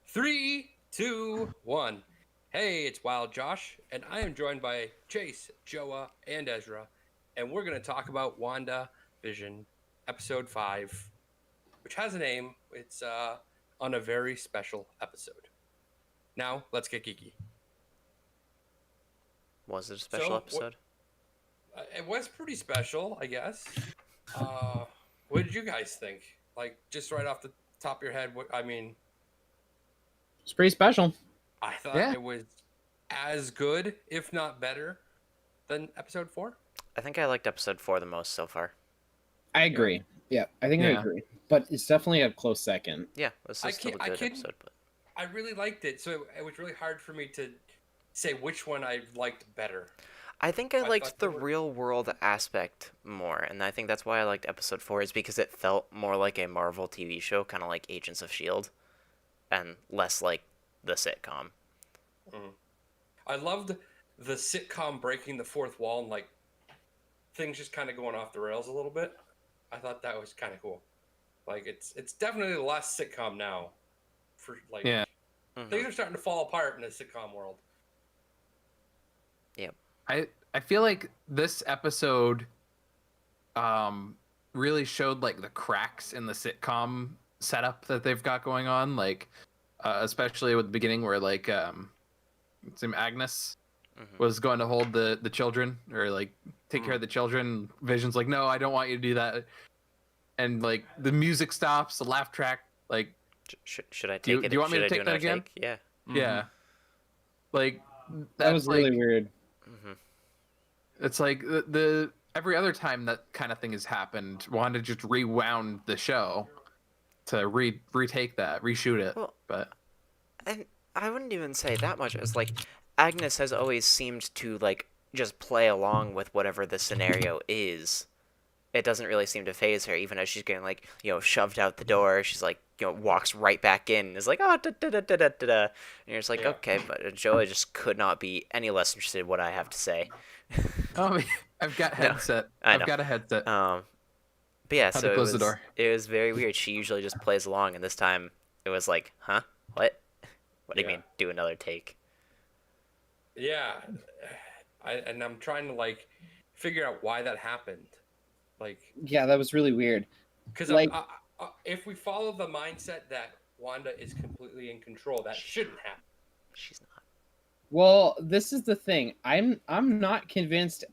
Three, two, one. Hey, it's Wild Josh, and I am joined by Chase, Joa, and Ezra, and we're going to talk about WandaVision, Episode 5, which has a name. It's on a very special episode. Now, let's get geeky. Was it a special episode? It was pretty special, I guess. What did you guys think? Like, just right off the top of your head, It's pretty special. I thought it was as good, if not better, than episode 4. I think I liked episode 4 the most so far. I agree. Yeah, I think I agree. But it's definitely a close second. Yeah, this is still a good episode. But I really liked it, so it was really hard for me to say which one I liked better. I think I liked the real world aspect more, and I think that's why I liked episode 4, is because it felt more like a Marvel TV show, kind of like Agents of S.H.I.E.L.D., and less like the sitcom. I loved the sitcom breaking the fourth wall and like things just kind of going off the rails a little bit. I thought that was kind of cool. Like it's definitely less sitcom now. For like things are starting to fall apart in the sitcom world. Yeah. I feel like this episode really showed like the cracks in the sitcom setup that they've got going on, like especially with the beginning where like Agnes was going to hold the children or like take care of the children. Vision's like, no, I don't want you to do that, and like the music stops, the laugh track, like should I take it? Do you want me to take that again? Yeah. Yeah. Like that was really weird. It's like the every other time that kind of thing has happened, Wanda just rewound the show to retake that, reshoot it. Well, but and I wouldn't even say that much. As like Agnes has always seemed to like just play along with whatever the scenario is. It doesn't really seem to phase her, even as she's getting like shoved out the door. She's like walks right back in and is like da da da da da da. And you're just like okay, but Joey just could not be any less interested in what I have to say. Oh, I've got headset. I've got a headset. But yeah, so close the door. It was very weird. She usually just plays along, and this time it was like, huh? What? What do you mean? Do another take? Yeah, I'm trying to like figure out why that happened. Like, yeah, that was really weird. Because like, if we follow the mindset that Wanda is completely in control, that shouldn't happen. She's not. Well, this is the thing. I'm not convinced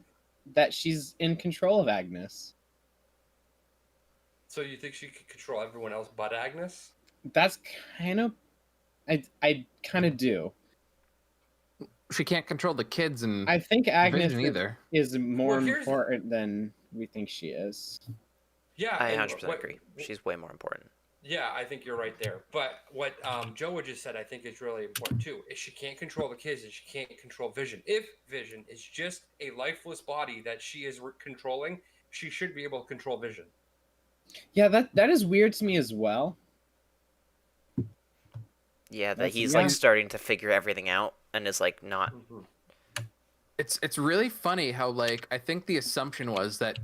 that she's in control of Agnes. So you think she could control everyone else but Agnes? That's kind of... I kind of do. She can't control the kids, and I think Agnes is more important than we think she is. Yeah, I 100% agree. She's way more important. Yeah, I think you're right there. But what Joa just said, I think is really important too. Is she can't control the kids, and she can't control Vision. If Vision is just a lifeless body that she is controlling, she should be able to control Vision. Yeah, that is weird to me as well. Yeah, that he's like starting to figure everything out and is like not. It's really funny how like I think the assumption was that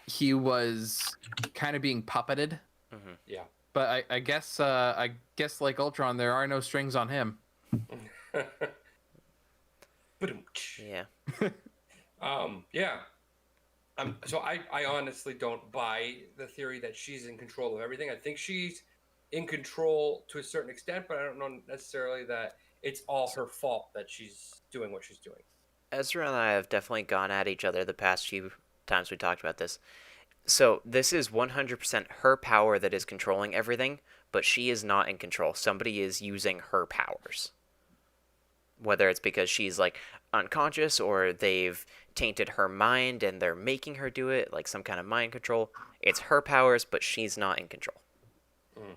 he was kind of being puppeted. Yeah. But I guess like Ultron, there are no strings on him. Yeah. Yeah. Yeah. I honestly don't buy the theory that she's in control of everything. I think she's in control to a certain extent, but I don't know necessarily that it's all her fault that she's doing what she's doing. Ezra and I have definitely gone at each other the past few times we talked about this. So this is 100% her power that is controlling everything, but she is not in control. Somebody is using her powers. Whether it's because she's like unconscious or they've tainted her mind and they're making her do it, like some kind of mind control. It's her powers, but she's not in control. Mm.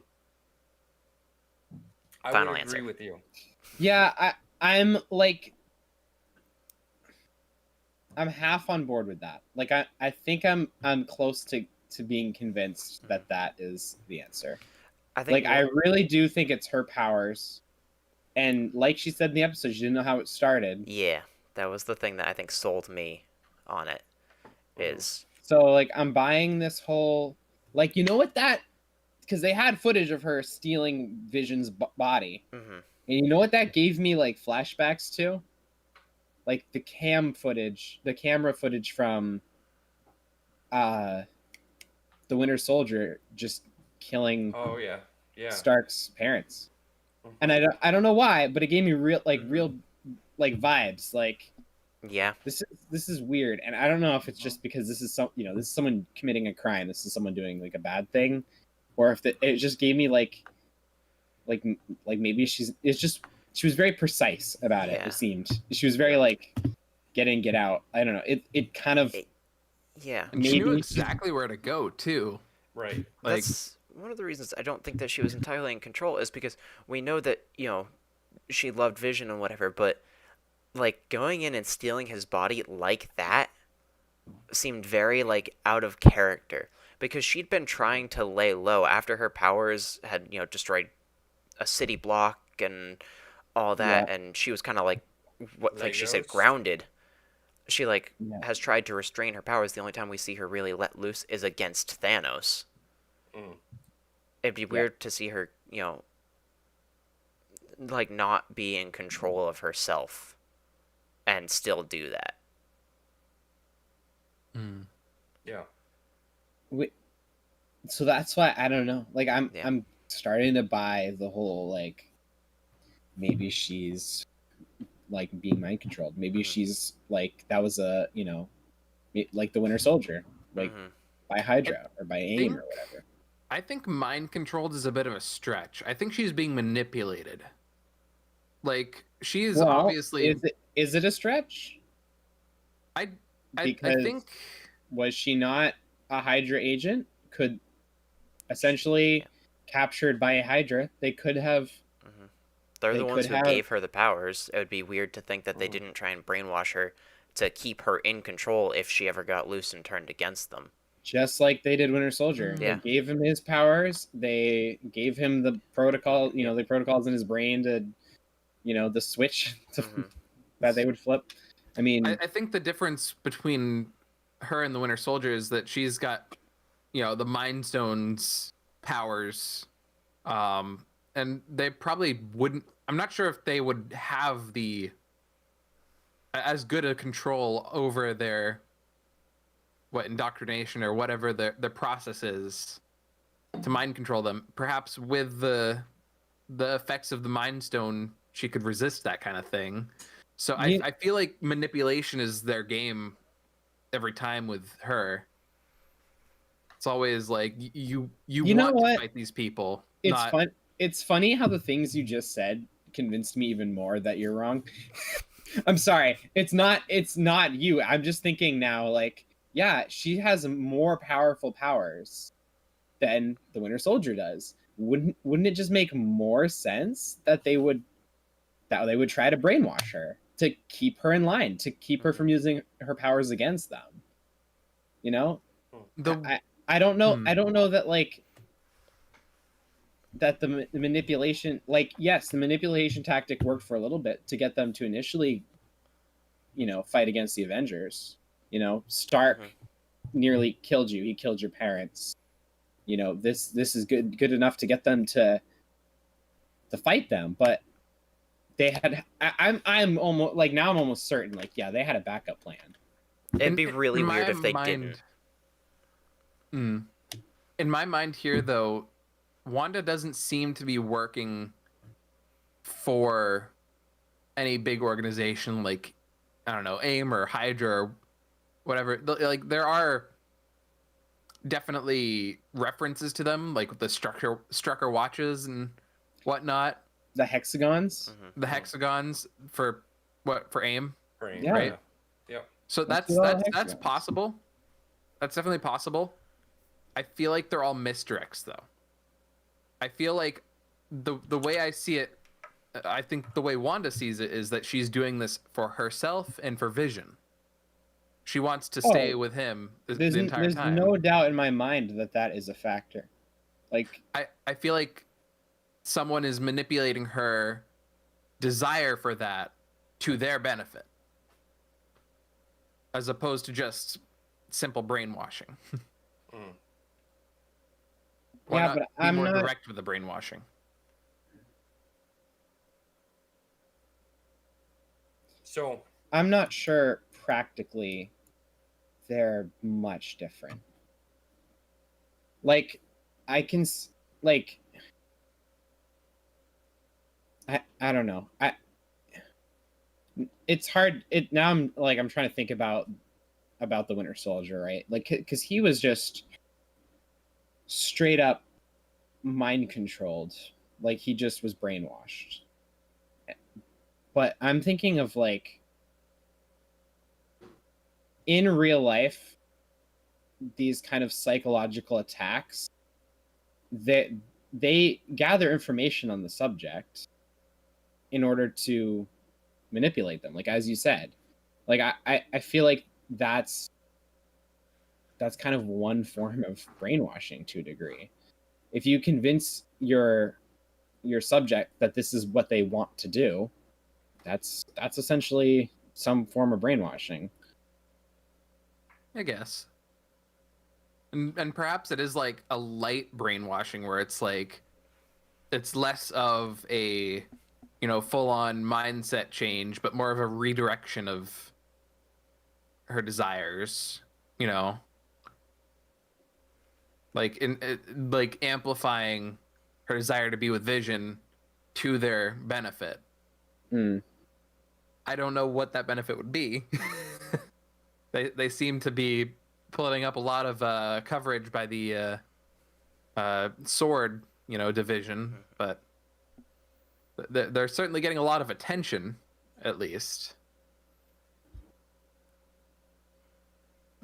I Final would agree answer. with you. Yeah, I'm like I'm half on board with that. Like I think I'm close to being convinced that that is the answer. I think Like I really do think it's her powers. And like she said in the episode, she didn't know how it started. yeah, that was the thing that I think sold me on it. Is So like I'm buying this whole like you know what that because they had footage of her stealing Vision's body. mm-hmm. And you know what that gave me like flashbacks to? Like the camera footage from the Winter Soldier just killing Oh yeah, yeah. Stark's parents. Mhm. And I don't know why, but it gave me real like vibes. Like Yeah, this is weird, and I don't know if it's just because this is this is someone committing a crime. This is someone doing like a bad thing, or if it just gave me like maybe she was very precise about it. Yeah. It seemed she was very like get in, get out. I don't know. It kind of yeah. And she knew Maybe. exactly where to go too. Right. Like That's one of the reasons I don't think that she was entirely in control is because we know that, she loved Vision and whatever, but like going in and stealing his body like that seemed very like out of character because she'd been trying to lay low after her powers had, destroyed a city block and all that, and she was kind of like what like she said Legos. grounded. She like Yeah. has tried to restrain her powers. The only time we see her really let loose is against Thanos. Mm. It'd be weird to see her, like not be in control of herself and still do that. Yeah. so that's why I don't know. Like Yeah. I'm starting to buy the whole like maybe she's like being mind controlled. Maybe Mhm. she's like that was a like the Winter Soldier, like Mhm. by Hydra or by AIM or whatever. I think mind controlled is a bit of a stretch. I think she's being manipulated. Like she's Well, obviously is it a stretch? I Because think was she not a Hydra agent? Could essentially captured by a Hydra, they could have. They're They the ones could who have- gave her the powers. It would be weird to think that they didn't try and brainwash her to keep her in control if she ever got loose and turned against them. Just like they did Winter Soldier. Yeah. They gave him his powers. They gave him the protocol, the protocols in his brain to, the switch Mhm. that they would flip. I mean, I think the difference between her and the Winter Soldier is that she's got, the Mind Stone's powers, and they probably wouldn't. I'm not sure if they would have the as good a control over their indoctrination or whatever their process is to mind control them. Perhaps with the effects of the Mind Stone, she could resist that kind of thing. So I feel like manipulation is their game every time with her. It's always like you know want what? to fight these people. it's not... fun. It's funny how the things you just said convinced me even more that you're wrong. I'm sorry. It's not you. I'm just thinking now, like, yeah, she has more powerful powers than the Winter Soldier does. Wouldn't it just make more sense that they would try to brainwash her to keep her in line, to keep her from using her powers against them? I don't know. I don't know that like that the manipulation, like, yes, the manipulation tactic worked for a little bit to get them to initially, fight against the Avengers. Stark nearly killed you. He killed your parents. This is good enough to get them to fight them. But they had. I'm almost like now. I'm almost certain. Like, yeah, they had a backup plan. It'd be really in weird my if they mind- didn't. In my mind here, though, Wanda doesn't seem to be working for any big organization like, I don't know, AIM or Hydra or whatever. Like, there are definitely references to them, like the Strucker watches and whatnot. The hexagons. Mhm. The hexagons for AIM, Brain. Yeah. right? Yep. So Let's that's do all that's the that's hexagons. possible. That's definitely possible. I feel like they're all misdirects, though. I feel like the way I see it, I think the way Wanda sees it is that she's doing this for herself and for Vision. She wants to stay with him the entire There's time. no doubt in my mind that that is a factor. Like, I feel like someone is manipulating her desire for that to their benefit, as opposed to just simple brainwashing. Mm. Why Yeah, not but be I'm more not- direct with the brainwashing? So I'm not sure practically they're much different. Like, I can like, I don't know. It's hard. Now I'm trying to think about the Winter Soldier, right? Like, because he was just straight up mind controlled. Like, he just was brainwashed. But I'm thinking of, like, in real life, these kind of psychological attacks, that they gather information on the subject in order to manipulate them, like, as you said. Like, I feel like that's kind of one form of brainwashing to a degree. If you convince your subject that this is what they want to do, that's essentially some form of brainwashing. I guess. And perhaps it is like a light brainwashing where it's like it's less of a, you know, full-on mindset change, but more of a redirection of her desires, you know. Like like amplifying her desire to be with Vision to their benefit. Hmm. I don't know what that benefit would be. They seem to be pulling up a lot of coverage by the sword, you know, division, but they're certainly getting a lot of attention, at least.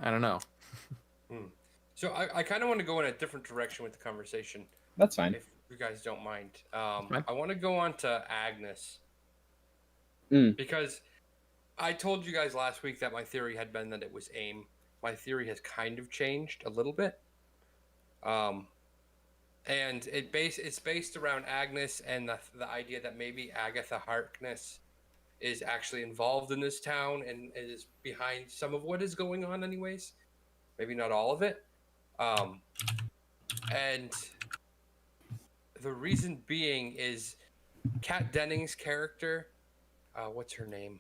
I don't know. So I kind of want to go in a different direction with the conversation, That's fine. if you guys don't mind. Fine. I want to go on to Agnes. Mm. Because I told you guys last week that my theory had been that it was AIM. My theory has kind of changed a little bit. And it's based around Agnes and the idea that maybe Agatha Harkness is actually involved in this town and is behind some of what is going on anyways. Maybe not all of it. And the reason being is Kat Dennings' character, what's her name?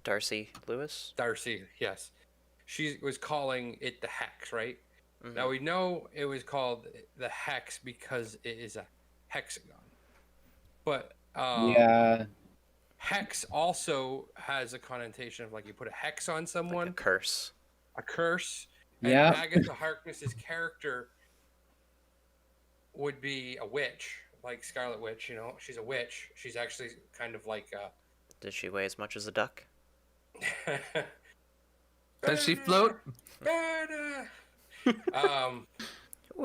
Darcy Lewis. Darcy, yes. She was calling it the Hex, right? Mhm. Now we know it was called the Hex because it is a hexagon. But Yeah. Hex also has a connotation of like you put a hex on someone, Like a curse. a curse. And Yeah. Agatha Harkness's character would be a witch, like Scarlet Witch. You know, she's a witch. She's actually kind of like Did she weigh as much as a duck? Does she float? Oh,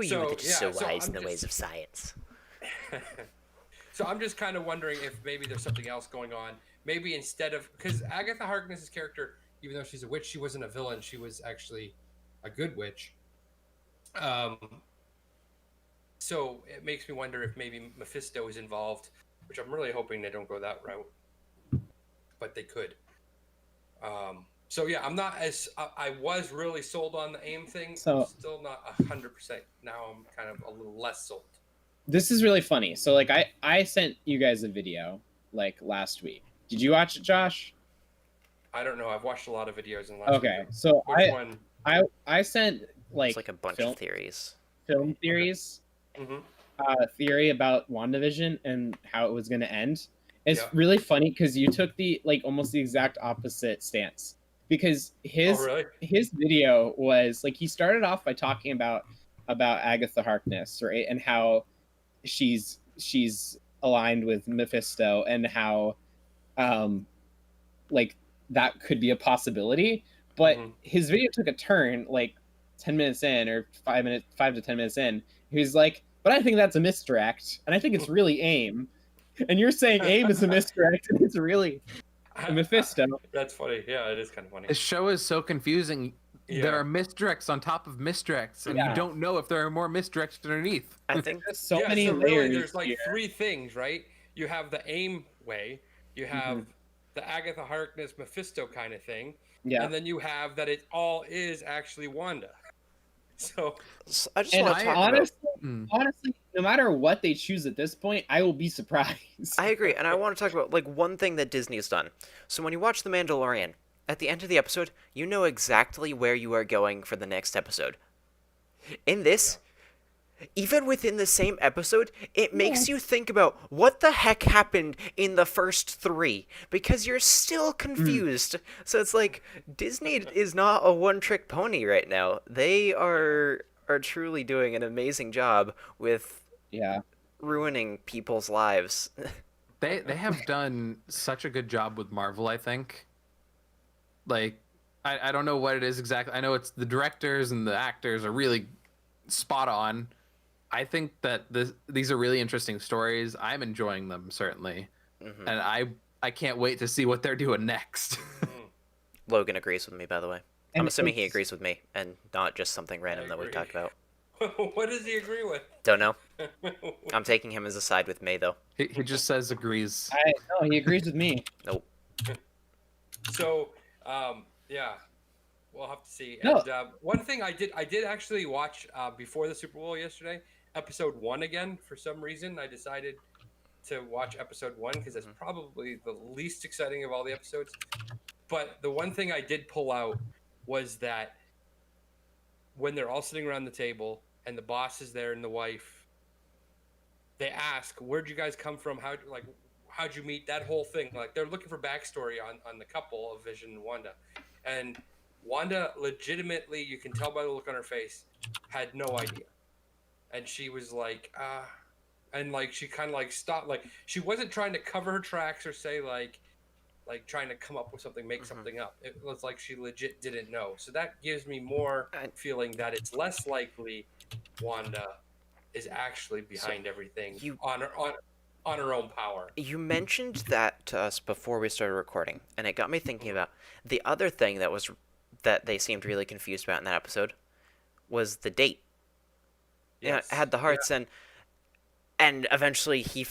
you So, that are yeah, so so wise in I'm the ways just- of science. So I'm just kind of wondering if maybe there's something else going on. Maybe instead of, because Agatha Harkness's character, even though she's a witch, she wasn't a villain. She was actually a good witch. So it makes me wonder if maybe Mephisto is involved, which I'm really hoping they don't go that route, but they could. So yeah, I'm not as I was really sold on the AIM thing. So- I'm still not 100%. Now I'm kind of a little less sold. This is really funny. So, like, I sent you guys a video, like, last week. Did you watch it, Josh? I don't know. I've watched a lot of videos and Okay, so which one? I sent It's like a bunch film of theories. theories. Mm-hmm. Theory about WandaVision and how it was going to end. It's Yeah. really funny because you took the almost the exact opposite stance. Because Really? his video was like he started off by talking about Agatha Harkness, right, and how she's aligned with Mephisto and how like that could be a possibility. But Mhm. his video took a turn 10 minutes in or 5 to 10 minutes in. He was like, but I think that's a misdirect, and I think it's really AIM. And you're saying AIM is a misdirect, and it's really a Mephisto. That's funny. Yeah, it is kind of funny. The show is so confusing. Yeah. There are misdirects on top of misdirects, and Yeah. you don't know if there are more misdirects underneath. I think There's so Yeah, many so layers. really, there's like here. 3 things, right? You have the AIM way, you have the Agatha Harkness Mephisto kind of thing, Yeah. and then you have that it all is actually Wanda. So I just And want to talk about. honestly, no matter what they choose at this point, I will be surprised. I agree, and I want to talk about like one thing that Disney's done. So when you watch The Mandalorian, at the end of the episode, you know exactly where you are going for the next episode. In this, even within the same episode, it makes you think about what the heck happened in the first 3, because you're still confused. So it's like, Disney is not a one-trick pony right now. They are truly doing an amazing job with Yeah. ruining people's lives. They have done such a good job with Marvel, I think. Like, I don't know what it is exactly. I know it's the directors and the actors are really spot on. I think that these are really interesting stories. I'm enjoying them, certainly. Mhm. And I can't wait to see what they're doing next. Logan agrees with me, by the way. And I'm assuming he it's- agrees with me, and not just something random that we've agree. talked about. what does he agree with? Don't know. I'm taking him as a side with May, though. He just says agrees. No, he agrees with me. Nope. So, yeah, we'll have to see. No. And one thing I did actually watch before the Super Bowl yesterday, episode 1 again. For some reason, I decided to watch episode 1 because it's probably the least exciting of all the episodes. But the one thing I did pull out was that when they're all sitting around the table and the boss is there and the wife, they ask, "Where'd you guys come from? How'd you meet?" That whole thing. Like, they're looking for backstory on the couple of Vision and Wanda. And Wanda legitimately, you can tell by the look on her face, had no idea. And she was like, and like she kind of like stopped. Like, she wasn't trying to cover her tracks or say like trying to come up with something, make something up. It was like she legit didn't know. So that gives me more feeling that it's less likely Wanda is actually behind everything on her own power. You mentioned that to us before we started recording, and it got me thinking about the other thing that they seemed really confused about in that episode was the date. Yes. Yeah, it had the hearts, and eventually Vision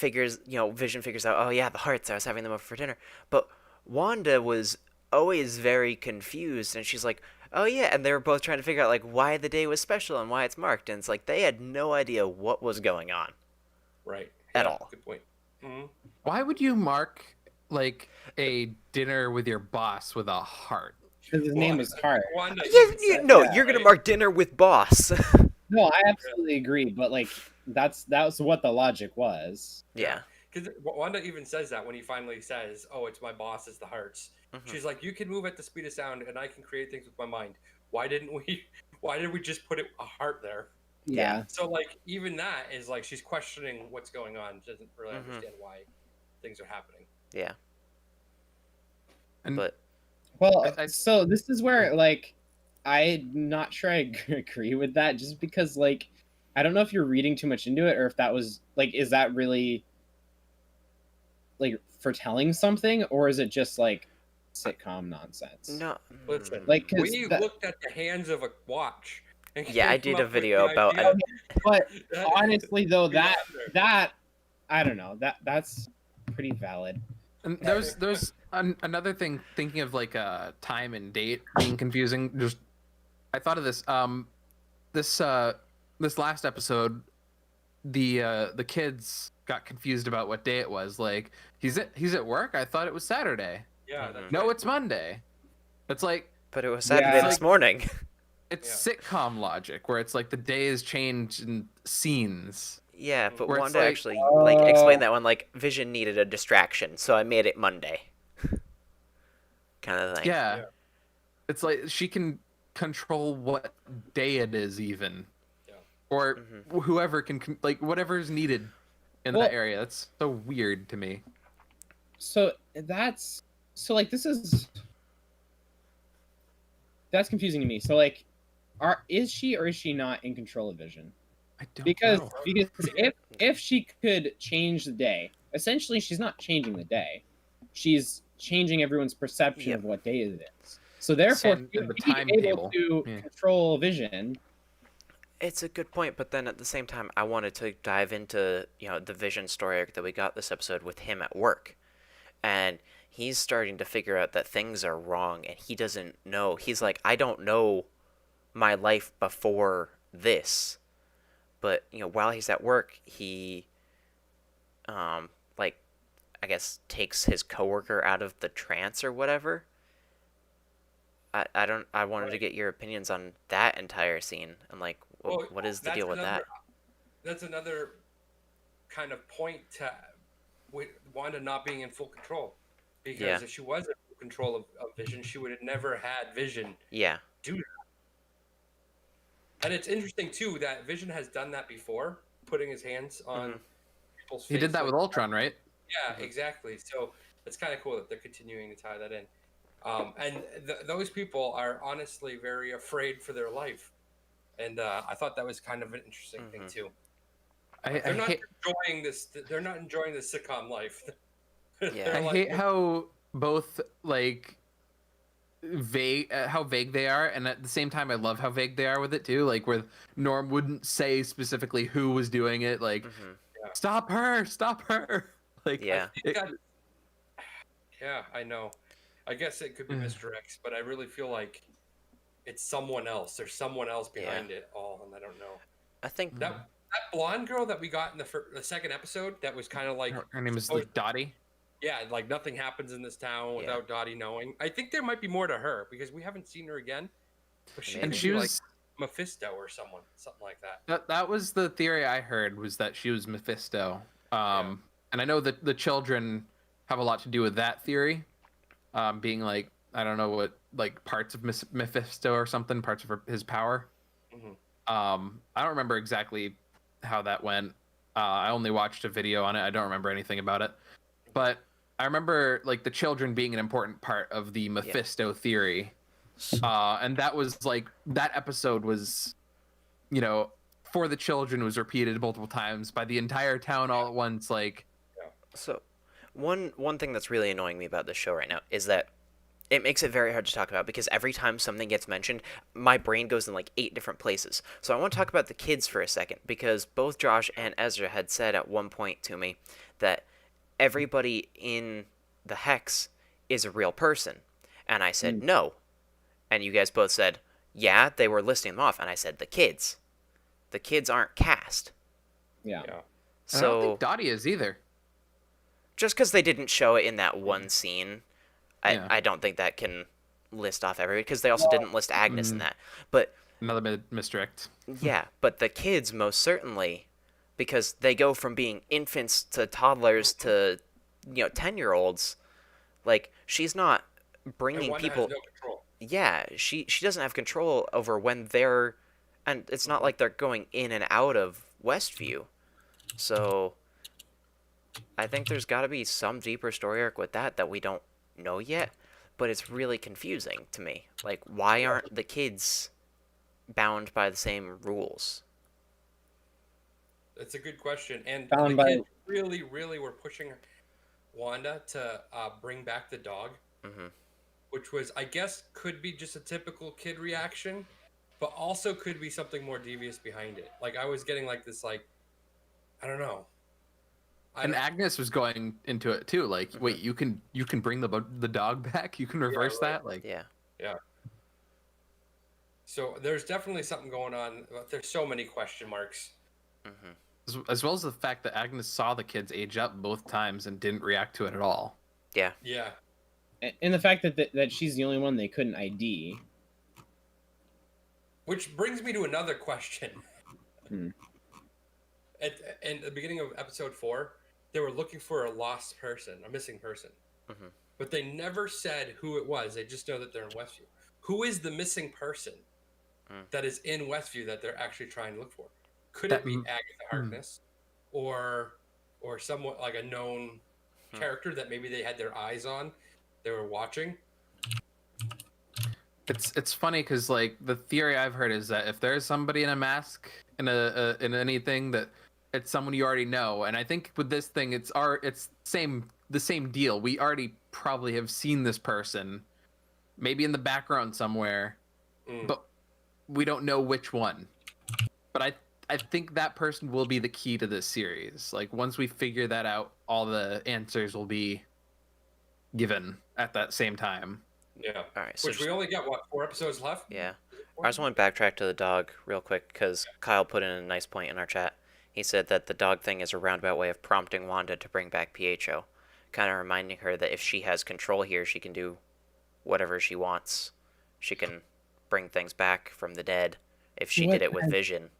figures out, oh yeah, the hearts, I was having them over for dinner. But Wanda was always very confused, and she's like, oh yeah, and they were both trying to figure out like why the day was special and why it's marked, and it's like they had no idea what was going on. Right. At all. Good point. Mm-hmm. Why would you mark like a dinner with your boss with a heart? Because his name was Hart. Wanda Yeah, even said no, that, you're gonna right? mark dinner with boss. No, I absolutely agree, but like that was what the logic was. Yeah. Because Wanda even says that when he finally says, "Oh, it's my boss, it's the hearts." She's like, "You can move at the speed of sound, and I can create things with my mind. Why didn't we? Why did we just put a heart there?" Yeah. So like, even that is like she's questioning what's going on. She doesn't really understand why things are happening. Yeah. And But Well, I- so this is where like I'm not sure I agree with that, just because like I don't know if you're reading too much into it or if that was like, is that really like foretelling something, or is it just like sitcom nonsense? no. Listen, Like, 'cause we that- looked at the hands of a watch. And Yeah, I came did a up with video the about- idea But that- honestly, though, Yeah. that I don't know, that's pretty valid. And there's another thing, thinking of like time and date being confusing. Just I thought of this this last episode, the kids got confused about what day it was. Like, he's at work. I thought it was Saturday. Yeah, that's No, right. it's Monday. It's like But it was Yeah. Saturday It's this like- morning. it's sitcom logic where it's like the days change in scenes. Yeah, but Where it's Wanda like- actually like explained that one like Vision needed a distraction, so I made it Monday. Kind of thing. Yeah. Yeah. It's like she can control what day it is even. Yeah. Or Mhm. whoever can like whatever is needed in Well- that area. That's so weird to me. So like that's confusing to me. So like, is she or is she not in control of Vision? I don't Because know. if she could change the day, essentially she's not changing the day, she's changing everyone's perception Yep. of what day it is. So therefore, And she the would be timetable. able to Yeah. control Vision. It's a good point, but then at the same time, I wanted to dive into the Vision story arc that we got this episode with him at work, and he's starting to figure out that things are wrong, and he doesn't know. He's like, I don't know my life before this, but while he's at work, he like I guess takes his coworker out of the trance or whatever. I wanted to get your opinions on that entire scene and like Well, what is the that's deal with that? another- That's another kind of point to Wanda not being in full control. Because Yeah. if she was in full control of Vision, she would have never had Vision Yeah. do that. And it's interesting too that Vision has done that before, putting his hands on Mhm. people's He did face that with like- Ultron, right? Yeah, Mhm. exactly. So it's kind of cool that they're continuing to tie that in. And those people are honestly very afraid for their life. And I thought that was kind of an interesting thing Mhm. too. I They're not hate, enjoying this. They're not enjoying the sitcom life. Yeah. They're I like, hate how both like vague how vague they are, and at the same time I love how vague they are with it too, like where Norm wouldn't say specifically who was doing it, like Mhm. stop her like Yeah. He's got- yeah, I know. I guess it could be Mm. Mr. X, but I really feel like it's someone else. There's someone else behind it all, and I don't know. I think That blonde girl that we got in the second episode, that was kind of like, her name is like Dottie. yeah, like nothing happens in this town without Dottie knowing. I think there might be more to her because we haven't seen her again. But she Maybe. And could she be was like Mephisto or something like that. that was the theory I heard, was that she was Mephisto. And I know that the children have a lot to do with that theory, being like, I don't know what, like parts of Mephisto or something, parts of his power. Mhm. I don't remember exactly how that went. I only watched a video on it. I don't remember anything about it, but I remember like the children being an important part of the Mephisto theory. And that was like, that episode was, for the children, was repeated multiple times by the entire town all at once. Like, so. One thing that's really annoying me about this show right now is that it makes it very hard to talk about because every time something gets mentioned, my brain goes in like 8 different places. So I want to talk about the kids for a second because both Josh and Ezra had said at one point to me that everybody in the Hex is a real person. And I said, no. And you guys both said, yeah, they were listing them off. And I said, the kids. The kids aren't cast. Yeah. Yeah. I don't So think Dottie is either. just because they didn't show it in that one scene, Yeah. I don't think that can list off everybody because they also didn't list Agnes in that. But Another misdirect. yeah, but the kids most certainly, because they go from being infants to toddlers to 10-year-olds. Like she's not And bringing Wanda people. has no control. Yeah, she doesn't have control over when they're, and it's not like they're going in and out of Westview. So I think there's got to be some deeper story arc with that we don't know yet, but it's really confusing to me. Like, why aren't the kids bound by the same rules? It's a good question. And Bound the by- kids really, really were pushing Wanda to bring back the dog, Hmm. which was, I guess, could be just a typical kid reaction, but also could be something more devious behind it. Like I was getting like this, like, I don't know. And Agnes was going into it too. Like, wait, you can bring the dog back? You can reverse right. that? Like, Yeah. So there's definitely something going on. But there's so many question marks. Hmm. as well as the fact that Agnes saw the kids age up both times and didn't react to it at all. Yeah. Yeah. and the fact that she's the only one they couldn't ID. Which brings me to another question. Hmm. At the beginning of episode 4, they were looking for a lost person, a missing person. Mhm. But they never said who it was. They just know that they're in Westview. Who is the missing person that is in Westview that they're actually trying to look for? Could it be Agatha Harkness, or someone like a known character that maybe they had their eyes on, they were watching? It's funny because like the theory I've heard is that if there's somebody in a mask in in anything, that it's someone you already know. And I think with this thing, it's the same deal. We already probably have seen this person, maybe in the background somewhere, but we don't know which one. But I think that person will be the key to this series. Like once we figure that out, all the answers will be given at that same time. Yeah. All right. So Which we only got, what, 4 episodes left? yeah. I just want to backtrack to the dog real quick because Kyle put in a nice point in our chat. He said that the dog thing is a roundabout way of prompting Wanda to bring back PHO, kind of reminding her that if she has control here, she can do whatever she wants. She can bring things back from the dead if she did it with Vision.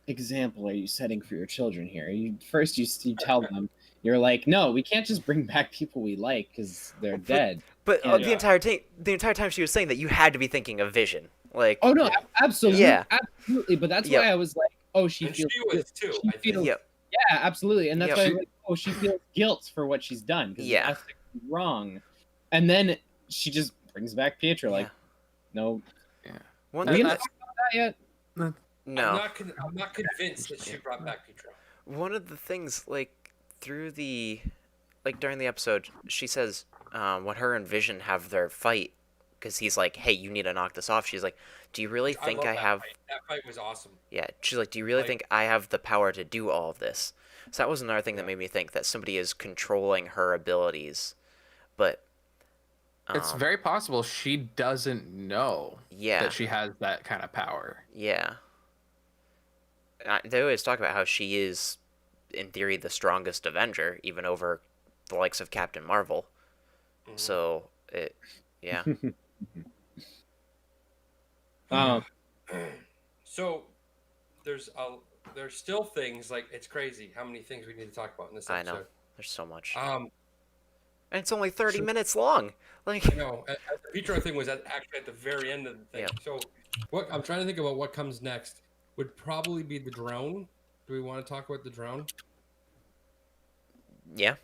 Example are you setting for your children here? You tell them, you're like, no, we can't just bring back people we like because they're dead. But the entire time she was saying that you had to be thinking of Vision. Like, oh no, absolutely, Yeah. absolutely. But that's why I was like, oh, she And feels. she was too, She I think. feels- Yep. Yeah, absolutely, and that's Yep. why I was like, oh, she feels guilt for what she's done because Yeah. it's ethically wrong, and then she just brings back Pietro. Like, no, One are we thing gonna talk about that yet? no. I'm not convinced that she brought back Pietro. One of the things, like, during the episode, she says, when her and Vision have their fight, because he's like, hey, you need to knock this off. She's like, do you really think love I that have... fight. That fight was awesome. Yeah, she's like, do you really Like- think I have the power to do all of this? So that was another thing that made me think that somebody is controlling her abilities. But... It's very possible she doesn't know Yeah. that she has that kind of power. Yeah. They always talk about how she is, in theory, the strongest Avenger, even over the likes of Captain Marvel. So, yeah. So there's still things, like, it's crazy how many things we need to talk about in this I episode. know. There's so much. Um, And it's only 30 minutes long. Like, I know. The Pietro thing was actually at the very end of the thing. Yeah. So what I'm trying to think about what comes next would probably be the drone. Do we want to talk about the drone? yeah.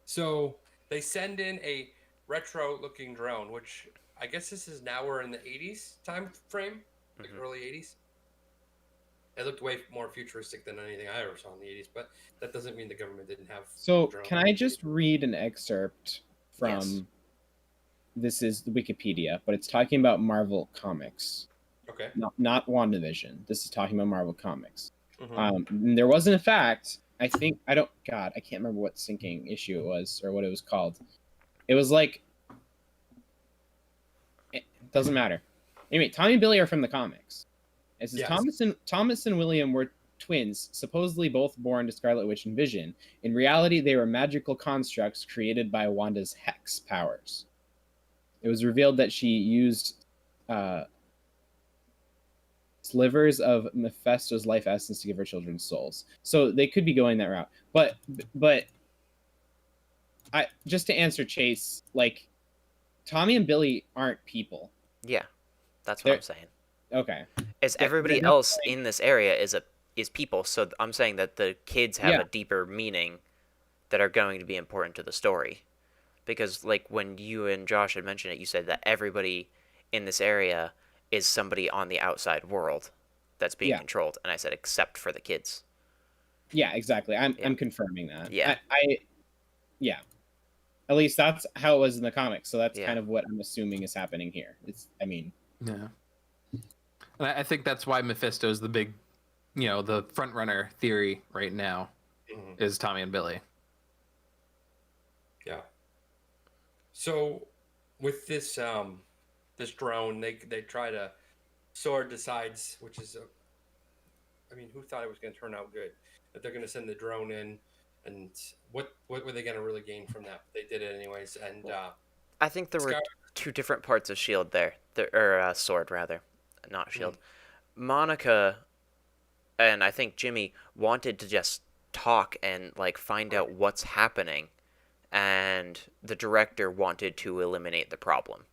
So they send in a retro-looking drone, which I guess this is now we're in the 80s time frame, like early 80s. It looked way more futuristic than anything I ever saw in the 80s, but that doesn't mean the government didn't have. So, drone. can I just read an excerpt from? Yes. This is the Wikipedia, but it's talking about Marvel Comics, Okay. not WandaVision. This is talking about Marvel Comics. Mhm. And there wasn't a fact. I can't remember what sinking issue it was or what it was called. It was like, it doesn't matter. Anyway, Tommy and Billy are from the comics. It says Yes. Thomas and William were twins, supposedly both born to Scarlet Witch and Vision. In reality, they were magical constructs created by Wanda's hex powers. It was revealed that she used slivers of Mephisto's life essence to give her children souls. So they could be going that route. But I just to answer Chase, like, Tommy and Billy aren't people. Yeah. That's what They're- I'm saying. Okay. Is everybody they're not else in this area is people, so I'm saying that the kids have Yeah. a deeper meaning that are going to be important to the story. Because, like, when you and Josh had mentioned it, you said that everybody in this area is somebody on the outside world that's being Yeah. controlled, and I said except for the kids. Yeah, exactly. I'm Yeah. I'm confirming that. Yeah. I yeah. At least that's how it was in the comics, so that's Yeah. kind of what I'm assuming is happening here. Yeah. And I think that's why Mephisto is the big, the front runner theory right now Mhm. is Tommy and Billy. Yeah. So with this this drone, they try to. Sword decides, which is who thought it was going to turn out good? That they're going to send the drone in, and what were they going to really gain from that? They did it anyways, and I think there were Scar- two different parts of Shield there, or Sword rather, not Shield. Monica and I think Jimmy wanted to just talk and like find out what's happening, and the director wanted to eliminate the problem.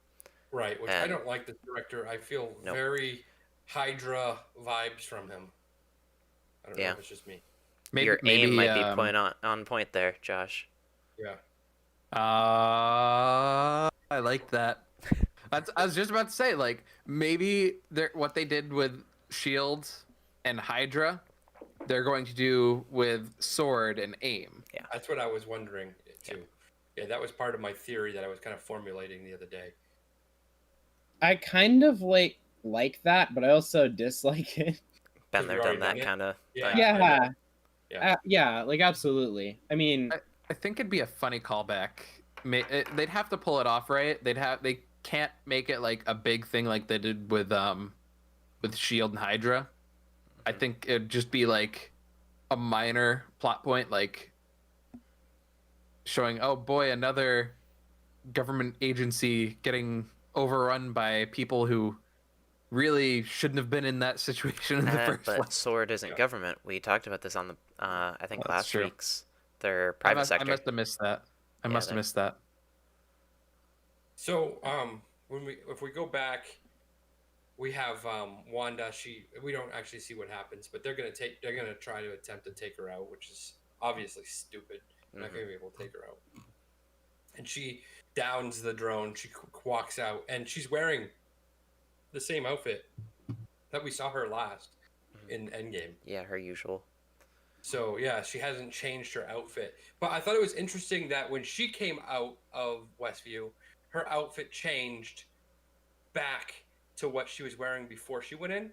Right, which I don't like the director. I feel Nope. very Hydra vibes from him. I don't know if it's just me. Your aim might be on point there, Josh. Yeah. I like that. I was just about to say, like, maybe what they did with Shield and Hydra, they're going to do with Sword and AIM. Yeah. That's what I was wondering too. Yeah, that was part of my theory that I was kind of formulating the other day. I kind of like that, but I also dislike it. Been there, done that kind of Yeah. thing. Yeah, like absolutely. I mean, I think it'd be a funny callback. They'd have to pull it off, right? They can't make it like a big thing like they did with Shield and Hydra. I think it'd just be like a minor plot point, like showing, oh boy, another government agency getting overrun by people who really shouldn't have been in that situation in the first place. But Sword isn't government. We talked about this on the I think last true. week's. They're private sector. I must have missed that. I must have missed that. So, if we go back, we have Wanda. We don't actually see what happens, but they're gonna try to attempt to take her out, which is obviously stupid. They're not gonna be able to take her out. And she downs the drone. She walks out, and she's wearing the same outfit that we saw her last in Endgame. Yeah, her usual. So yeah, she hasn't changed her outfit. But I thought it was interesting that when she came out of Westview, her outfit changed back to what she was wearing before she went in.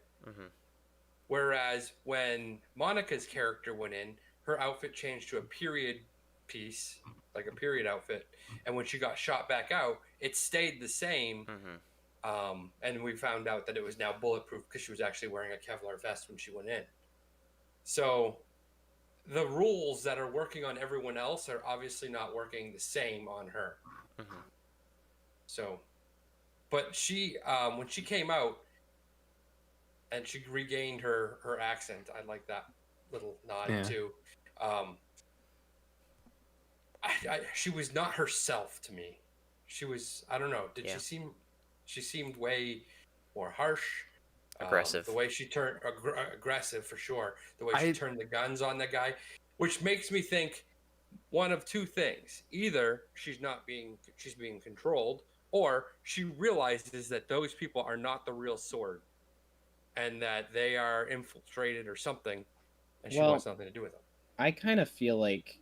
Whereas when Monica's character went in, her outfit changed to a period piece, like a period outfit. And when she got shot back out, it stayed the same. And we found out that it was now bulletproof because she was actually wearing a Kevlar vest when she went in. So the rules that are working on everyone else are obviously not working the same on her. So, but she, when she came out and she regained her accent, I like that little nod too. She was not herself to me. She was, I don't know. She seemed way more harsh. Aggressive. The way she turned aggressive for sure. The way she turned the guns on the guy, which makes me think one of two things: either she's being controlled, or she realizes that those people are not the real Sword, and that they are infiltrated or something, and she wants nothing to do with them. I kind of feel like,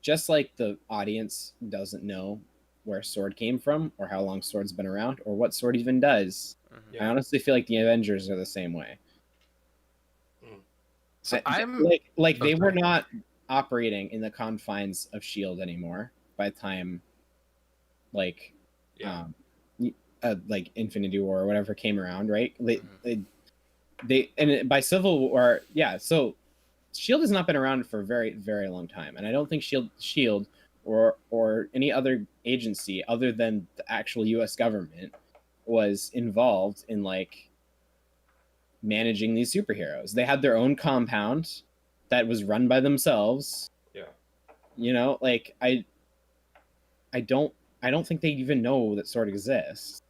just like the audience doesn't know where Sword came from, or how long Sword's been around, or what Sword even does. I honestly feel like the Avengers are the same way. So they were not operating in the confines of Shield anymore by the time, like Infinity War or whatever came around, right? By Civil War, so Shield has not been around for a very, very long time, and I don't think Shield or any other agency other than the actual U.S. government was involved in like managing these superheroes. They had their own compound that was run by themselves. You know, like I don't think they even know that Sword exists.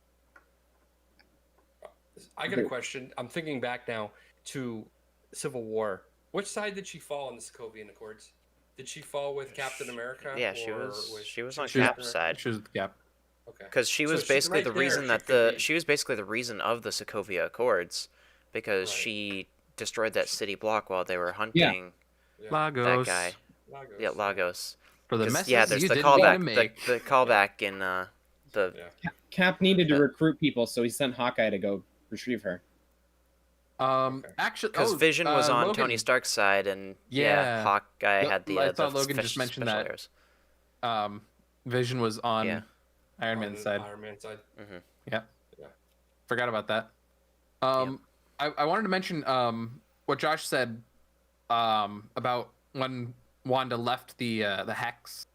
I got a question. I'm thinking back now to Civil War. Which side did she fall on the Sokovian Accords? Did she fall with Captain America? Yeah, she was on Cap's side. She was with Cap. Okay. Because she was basically the reason that she was basically the reason of the Sokovia Accords, because she destroyed that city block while they were hunting Lagos. that guy. Yeah, Lagos. For the message there's you the didn't callback. mean to make. The callback in the. Cap needed to recruit people, so he sent Hawkeye to go retrieve her. Actually, because Vision was on Logan. Tony Stark's side, and Hawkeye had the. I thought Logan just mentioned that. Arrows. Vision was on Iron Man's side. Iron Man's side. Yeah. Forgot about that. I wanted to mention what Josh said about when Wanda left the Hex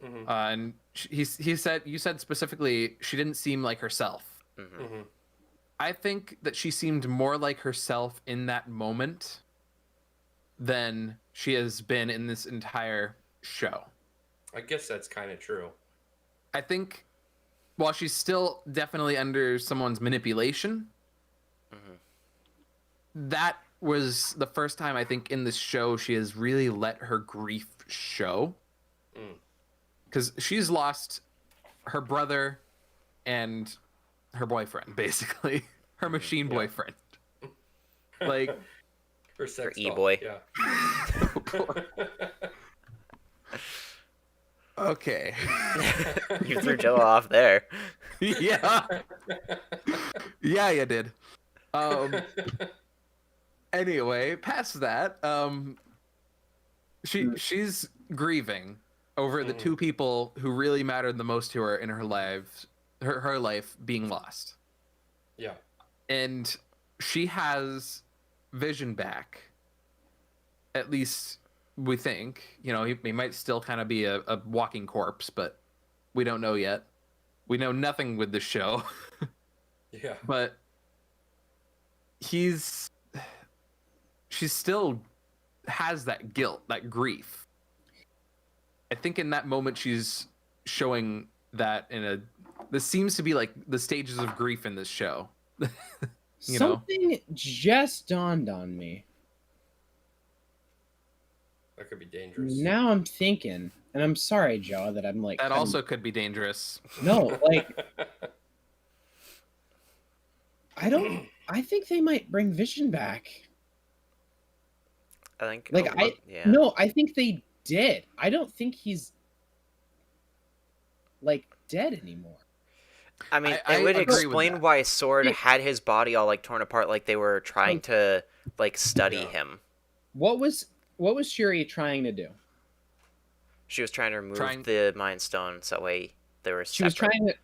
Mhm. And he said, you said specifically, she didn't seem like herself. Hmm. Mhm. I think that she seemed more like herself in that moment than she has been in this entire show. I guess that's kind of true. I think while she's still definitely under someone's manipulation, Hmm. that was the first time I think in this show she has really let her grief show. Mm. Because she's lost her brother and her boyfriend, basically. Her machine Yeah. boyfriend. Like, Her sex Her doll, e-boy. Yeah. okay. You threw Joe off there. Yeah. Yeah, you did. Anyway, past that, she's grieving over the two people who really mattered the most to her in her life, her life being lost. Yeah. And she has Vision back. At least we think. You know, he might still kind of be a walking corpse, but we don't know yet. We know nothing with this show. Yeah. But she still has that guilt, that grief. I think in that moment she's showing that this seems to be like the stages of grief in this show. You know? Something just dawned on me. That could be dangerous. Now I'm thinking, and I'm sorry, Joe, that I'm like That also could be dangerous. no, like I think they might bring Vision back. I think. Like yeah. no, I think they did. I don't think he's like dead anymore. I mean, I it would agree with explain that. why Sword Yeah. had his body all like torn apart, like they were trying to like study Yeah. him. What was Shuri trying to do? She was trying to remove the Mind Stone so that way they were separate. She was trying to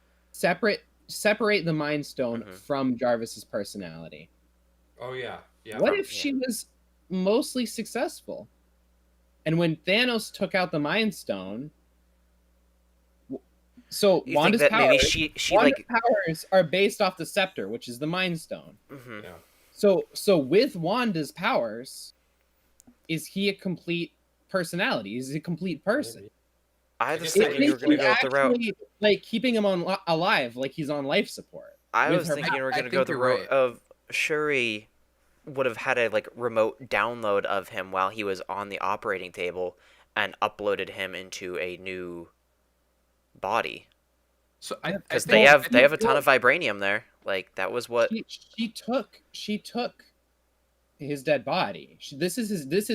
separate the Mind Stone Mhm. from Jarvis's personality. Oh yeah. Yeah. What if she was mostly successful? And when Thanos took out the Mind Stone, so You Wanda's think that maybe powers, she Wanda's like. powers are based off the scepter, which is the Mind Stone. Mhm. Yeah. So with Wanda's powers, is he a complete personality? Is he a complete person? Maybe. I I was guess thinking you were Is gonna he go with the route. actually, like keeping him alive, like he's on life support. I with was her thinking you were I gonna go think the you're route right. of Shuri would have had a like remote download of him while he was on the operating table and uploaded him into a new body. So Because they have a ton of vibranium there. Like that was what. She took his dead body. This is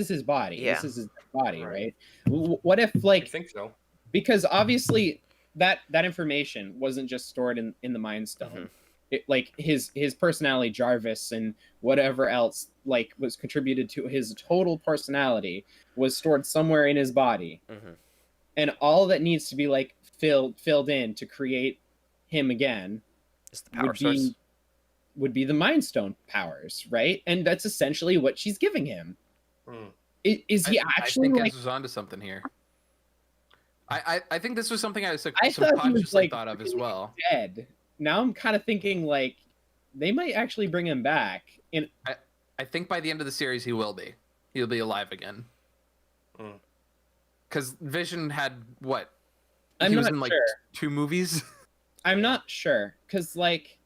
his body. Yeah. This is his dead body, Right. right? What if I like think so. because obviously that information wasn't just stored in the Mind Stone. Mhm. It, like his personality, Jarvis, and whatever else like was contributed to his total personality was stored somewhere in his body, Mhm. and all that needs to be like filled in to create him again It's the power source. would be the Mind Stone powers, right? And that's essentially what she's giving him. Hmm. Is he actually I think like? I was onto something here. I think this was something I I thought he was subconsciously like thought of as really well. dead. Now I'm kind of thinking like they might actually bring him back. And I think by the end of the series he will be. He'll be alive again. Hmm. Because Vision had what? I'm He was not in like sure. 2 movies. I'm not sure because like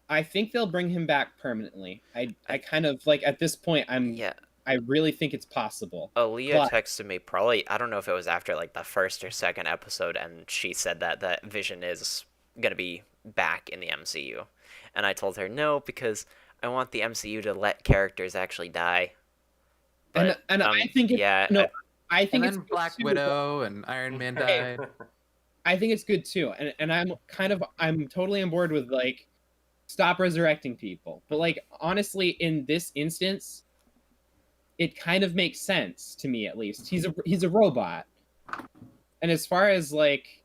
I think they'll bring him back permanently. I kind of like at this point Yeah. I really think it's possible. Aaliyah But- texted me probably, I don't know if it was after like the first or second episode, and she said that Vision is gonna be back in the MCU, and I told her no because I want the MCU to let characters actually die. But, and I think it's, yeah, no, I And think it's then good Black too. Widow and Iron Man died. I think it's good too, and I'm totally on board with like stop resurrecting people, but like honestly, in this instance, it kind of makes sense to me at least. He's a robot, and as far as like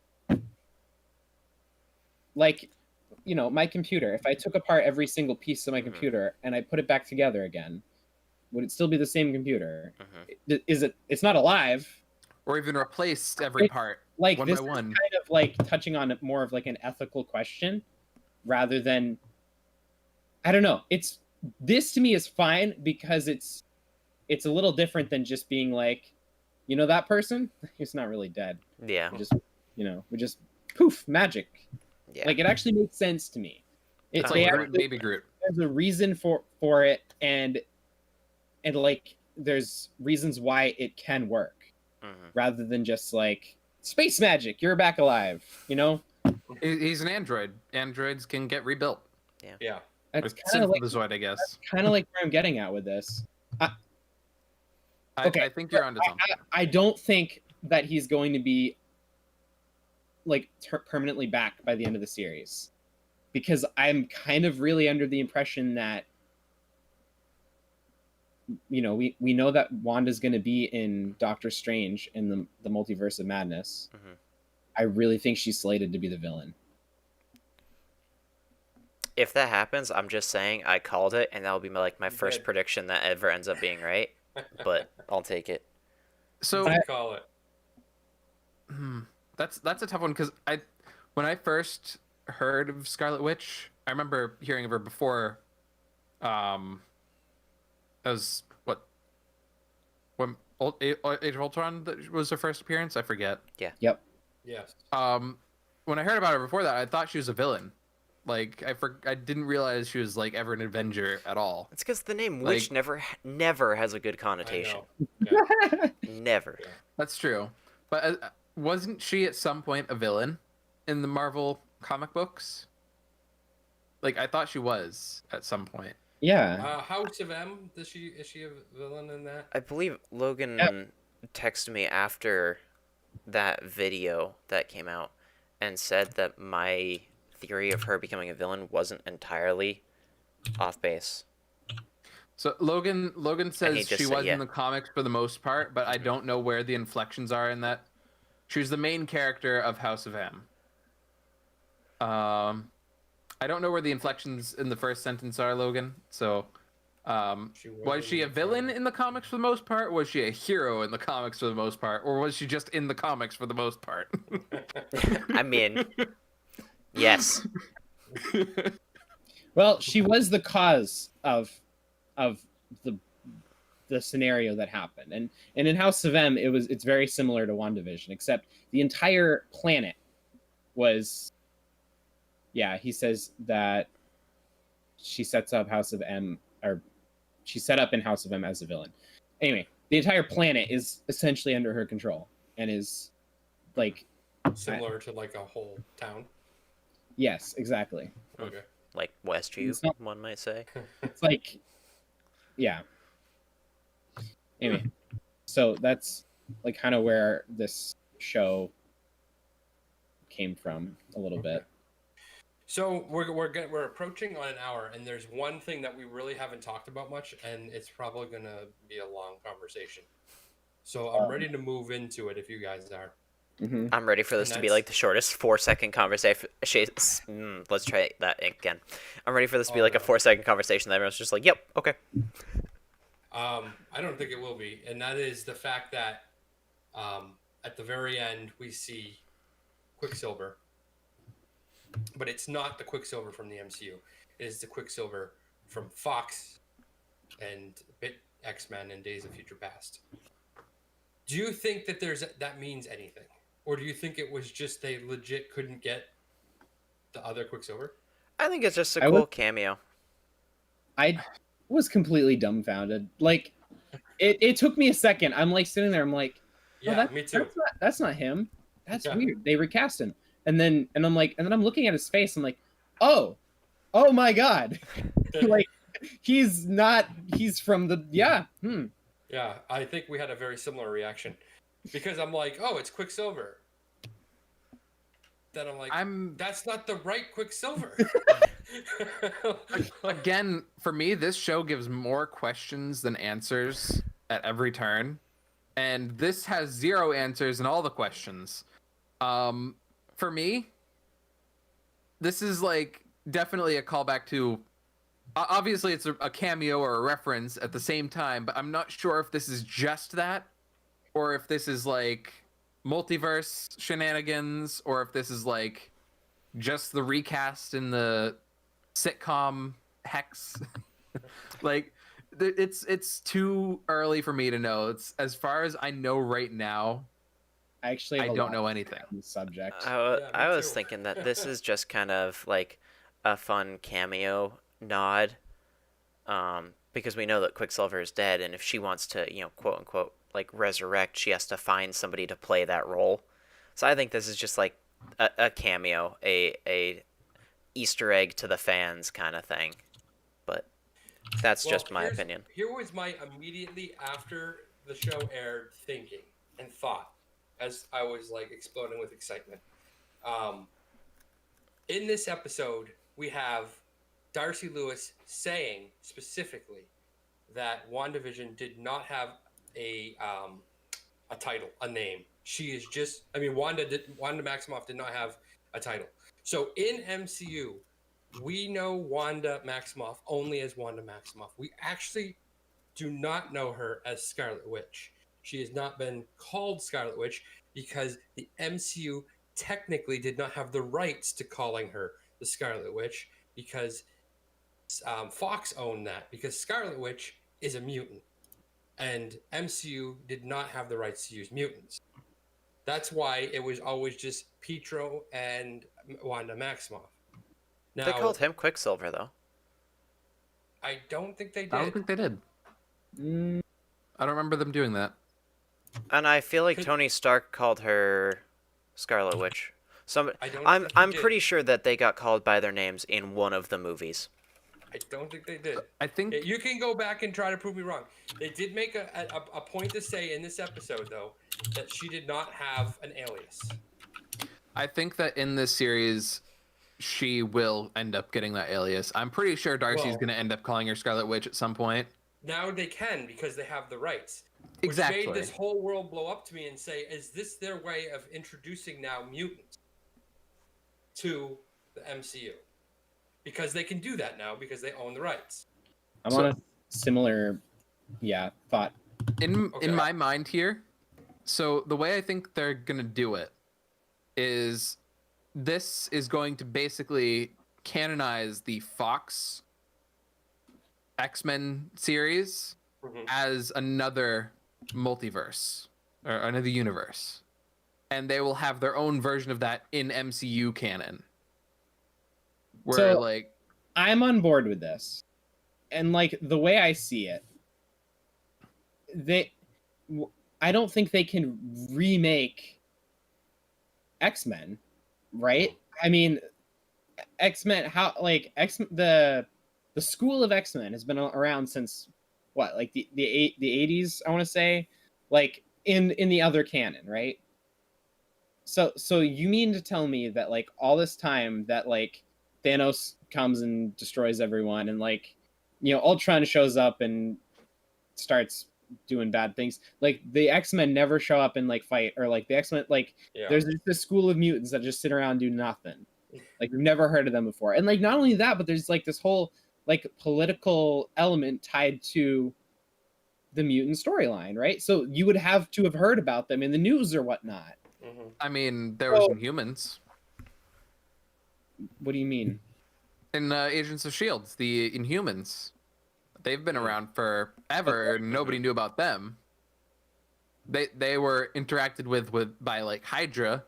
you know my computer, if I took apart every single piece of my Mhm. computer and I put it back together again, would it still be the same computer? Mhm. Is it? It's not alive. or even replaced every It's part like one this by is one. kind of like touching on more of like an ethical question rather than, I don't know. This to me is fine because it's a little different than just being like, that person, he's not really dead. Yeah. We just, we just poof, magic. Yeah. Like, it actually makes sense to me. It's They like actually, Baby Groot. there's a reason for it, and like there's reasons why it can work, rather than just like space magic. You're back alive. He's an android. Androids can get rebuilt. Yeah. That's With kind of like Synthezoid, I guess. where I'm getting at with this. Okay. I think you're onto something. I don't think that he's going to be like permanently back by the end of the series, because I'm kind of really under the impression that we know that Wanda's going to be in Doctor Strange in the Multiverse of Madness. I really think she's slated to be the villain. If that happens, I'm just saying I called it, and that'll be my first did. prediction that ever ends up being right. But I'll take it. So What do you call it? that's a tough one because when I first heard of Scarlet Witch, I remember hearing of her before. As when Age of Ultron that was her first appearance. I forget. Yep. Yes. When I heard about her before that, I thought she was a villain. Like I didn't realize she was like ever an Avenger at all. It's because the name witch never has a good I connotation. know. Yeah. Never. That's true. But wasn't she at some point a villain in the Marvel comic books? Like I thought she was at some point. Yeah. House of M. Is she a villain in that? I believe Logan texted me after that video that came out and said that my theory of her becoming a villain wasn't entirely off base. So Logan says just she said, was yeah. in the comics for the most part, but I don't know where the inflections are in that. She's the main character of House of M. I don't know where the inflections in the first sentence are, Logan. So, was she a villain in the comics for the most part? Was she a hero in the comics for the most part? Or was she just in the comics for the most part? I mean, yes. Well, she was the cause of the scenario that happened, and in House of M, it's very similar to WandaVision, except the entire planet was. Yeah, he says that she sets up House of M, or she set up in House of M as a villain. Anyway, the entire planet is essentially under her control and is like Similar to like a whole town. Yes, exactly. Okay. Like Westview, It's not- one might say. It's like, yeah. Anyway, so that's like kind of where this show came from a little bit. So we're approaching on an hour, and there's one thing that we really haven't talked about much, and it's probably gonna be a long conversation. So I'm ready to move into it if you guys are. Mm-hmm. I'm ready for this And to be that's- like the shortest 4-second conversation. Let's try that again. I'm ready for this to be like a 4-second conversation that everyone's just like, yep, okay. I don't think it will be, and that is the fact that at the very end we see Quicksilver, but it's not the Quicksilver from the MCU. It is the Quicksilver from Fox and X-Men and Days of Future Past. Do you think that that means anything, or do you think it was just they legit couldn't get the other Quicksilver? I think it's just a cool cameo. I was completely dumbfounded. Like, it took me a second. I'm like sitting there. I'm like, Yeah, me too. That's not him. That's Yeah. weird. They recast him. And then I'm looking at his face. I'm like, oh my god. Like, he's from the Yeah, I think we had a very similar reaction because I'm like, oh, it's Quicksilver. Then I'm like, that's not the right Quicksilver. Again, for me, this show gives more questions than answers at every turn, and this has 0 answers in all the questions. For me, this is like definitely a callback to. Obviously, it's a cameo or a reference at the same time, but I'm not sure if this is just that or if this is like multiverse shenanigans, or if this is like just the recast in the sitcom hex. Like it's too early for me to know. It's as far as I know right now. I actually I have a don't lot know to anything. say on the subject. Yeah, me I was too. thinking that this is just kind of like a fun cameo nod, because we know that Quicksilver is dead, and if she wants to, quote unquote, like resurrect, she has to find somebody to play that role. So I think this is just like a cameo, a Easter egg to the fans kind of thing. But that's just my opinion. Here was my immediately after the show aired thinking and thought as I was like exploding with excitement. In this episode, we have Darcy Lewis saying specifically that WandaVision did not have a title, a name. She is just, I mean, Wanda Maximoff did not have a title. So in MCU, we know Wanda Maximoff only as Wanda Maximoff. We actually do not know her as Scarlet Witch. She has not been called Scarlet Witch because the MCU technically did not have the rights to calling her the Scarlet Witch because Fox owned that because Scarlet Witch is a mutant and MCU did not have the rights to use mutants. That's why it was always just Pietro and Wanda Maximoff. Now, They called him Quicksilver, though. I don't think they did. I don't think they did. Mm, I don't remember them doing that. And I feel like Tony Stark called her Scarlet Witch. I don't I'm think he I'm did. pretty sure that they got called by their names in one of the movies. I don't think they did. I think You can go back and try to prove me wrong. They did make a point to say in this episode, though, that she did not have an alias. I think that in this series, she will end up getting that alias. I'm pretty sure Darcy's Well- going to end up calling her Scarlet Witch at some point. Now they can because they have the rights. Which Exactly. made this whole world blow up to me and say, is this their way of introducing now mutants to the MCU? Because they can do that now because they own the rights. I'm on a similar, thought. In Okay. my mind here, so the way I think they're going to do it is this is going to basically canonize the Fox X-Men series Mhm. as another multiverse or another universe, and they will have their own version of that in MCU canon where So- like I'm on board with this, and like the way I see it, I don't think they can remake X-Men, right? I mean, X-Men, how like the school of X-Men has been around since what, like the 80s, I want to say, like in the other canon, right? So you mean to tell me that like all this time that like Thanos comes and destroys everyone, and like, Ultron shows up and starts doing bad things, like the X-Men never show up and like fight, or like the X-Men, like Yeah. there's this school of mutants that just sit around and do nothing, like we've never heard of them before. And like not only that, but there's like this whole like political element tied to the mutant storyline, right? So you would have to have heard about them in the news or whatnot. Mhm. I mean there were So- some humans What do you mean? in Agents of Shields, the Inhumans. They've been around forever. Nobody knew about them. They were interacted with by like Hydra,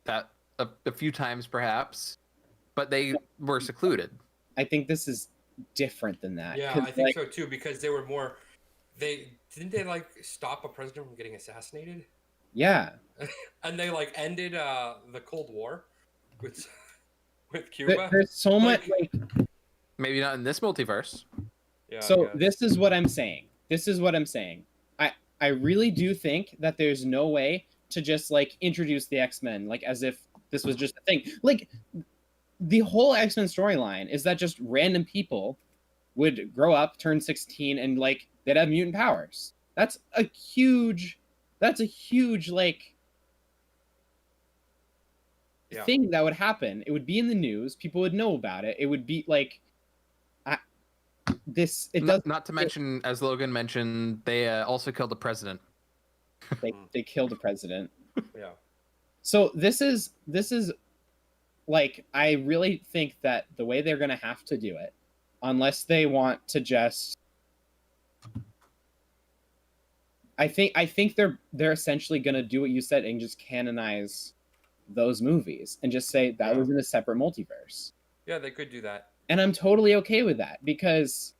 that a few times perhaps, but they were secluded. I think this is different than that. Yeah, 'Cause, I think like, so too because they were more. Didn't they like stop a president from getting assassinated, Yeah, and they like ended the Cold War with Cuba. there's so much like. Maybe not in this multiverse. Yeah, So I guess. this is what I'm saying. I really do think that there's no way to just like introduce the X-Men like as if this was just a thing. Like the whole X-Men storyline is that just random people would grow up, turn 16, and like they'd have mutant powers. That's a huge like Yeah. thing that would happen. It would be in the news. People would know about it. It would be like this. It does Not to mention, as Logan mentioned, they also killed the president. They killed a president. Yeah. So this is like, I really think that the way they're gonna have to do it, unless they want to just, I think they're essentially gonna do what you said and just canonize those movies and just say that was in a separate multiverse. Yeah, they could do that. And I'm totally okay with that, because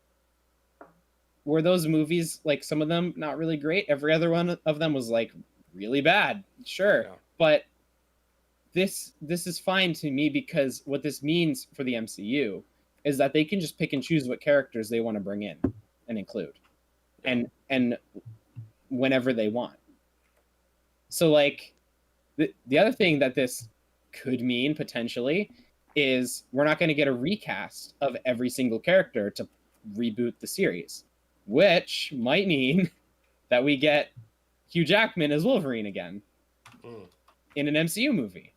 were those movies, like, some of them not really great? Every other one of them was like really bad, sure. Yeah. But this is fine to me, because what this means for the MCU is that they can just pick and choose what characters they want to bring in and include, and whenever they want. So, like, the other thing that this could mean potentially is we're not going to get a recast of every single character to reboot the series, which might mean that we get Hugh Jackman as Wolverine again in an MCU movie,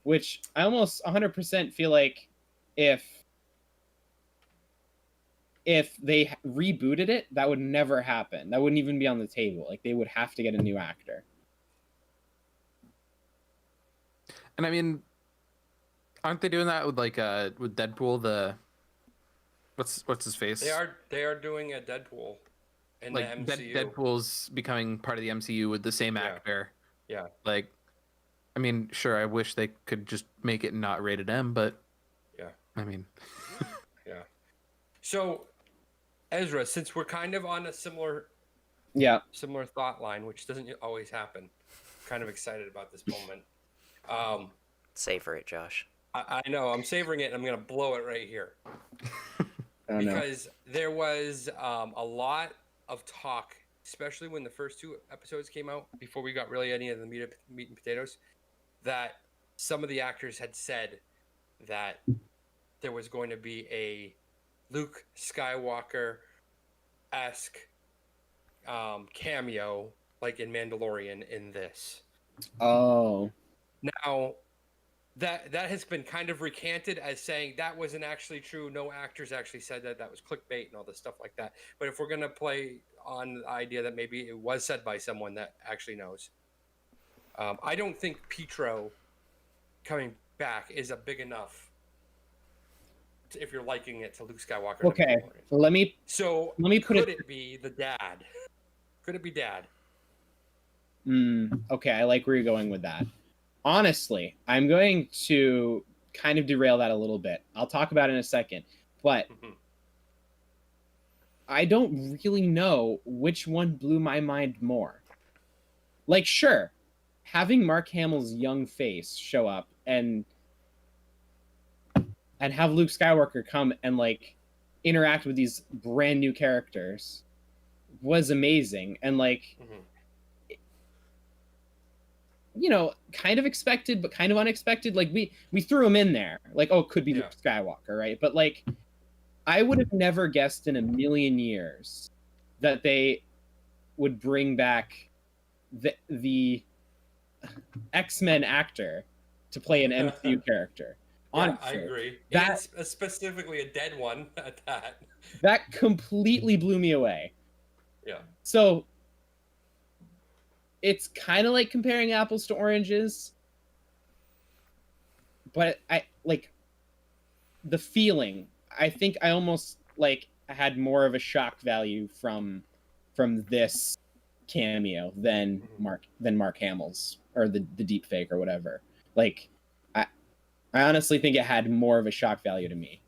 which I almost 100% feel like if they rebooted it, that would never happen. That wouldn't even be on the table. Like, they would have to get a new actor. And I mean, aren't they doing that with with Deadpool? The what's his face? They are doing a Deadpool in the MCU. Deadpool's becoming part of the MCU with the same actor. Yeah. Like, I mean, sure, I wish they could just make it not rated M, but yeah. I mean, yeah. So, Ezra, since we're kind of on a similar thought line, which doesn't always happen, kind of excited about this moment. Savor it, Josh. I know, I'm savoring it, and I'm gonna blow it right here. Because there was a lot of talk, especially when the first 2 episodes came out, before we got really any of the meat and potatoes, that some of the actors had said that there was going to be a Luke Skywalker-esque cameo, like in Mandalorian, in this. Oh. Now, that has been kind of recanted as saying that wasn't actually true. No actors actually said that. That was clickbait and all this stuff like that. But if we're going to play on the idea that maybe it was said by someone that actually knows, I don't think Pietro coming back is a big enough if you're liking it to Luke Skywalker. Okay, let me put could it be the dad? Could it be dad? Okay, I like where you're going with that. Honestly, I'm going to kind of derail that a little bit. I'll talk about it in a second, but I don't really know which one blew my mind more. Like, sure, having Mark Hamill's young face show up and have Luke Skywalker come and, like, interact with these brand new characters was amazing, and, like, you know, kind of expected but kind of unexpected. Like, we threw him in there, like, oh, it could be Luke Skywalker, right? But, like, I would have never guessed in a million years that they would bring back the X-Men actor to play an MCU character. Honestly, I agree. That, and specifically a dead one at that. That completely blew me away. Yeah. So it's kind of like comparing apples to oranges, but I like the feeling. I think I almost like had more of a shock value from this cameo than Mark Hamill's, or the deep fake or whatever. Like, I honestly think it had more of a shock value to me.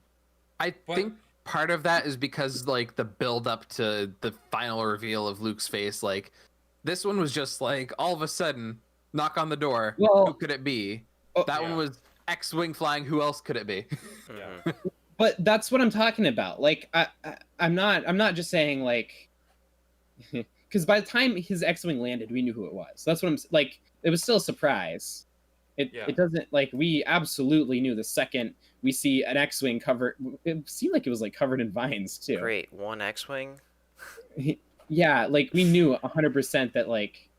I think part of that is because, like, the build up to the final reveal of Luke's face, like, this one was just like all of a sudden, knock on the door. Well, who could it be? That one was X-wing flying. Who else could it be? Yeah. But that's what I'm talking about. Like, I'm not just saying, like, because by the time his X-wing landed, we knew who it was. That's what I'm like. It was still a surprise. It doesn't, like, we absolutely knew the second we see an X-wing covered. It seemed like it was, like, covered in vines too. Great, one X-wing. Yeah, like, we knew 100% that, like,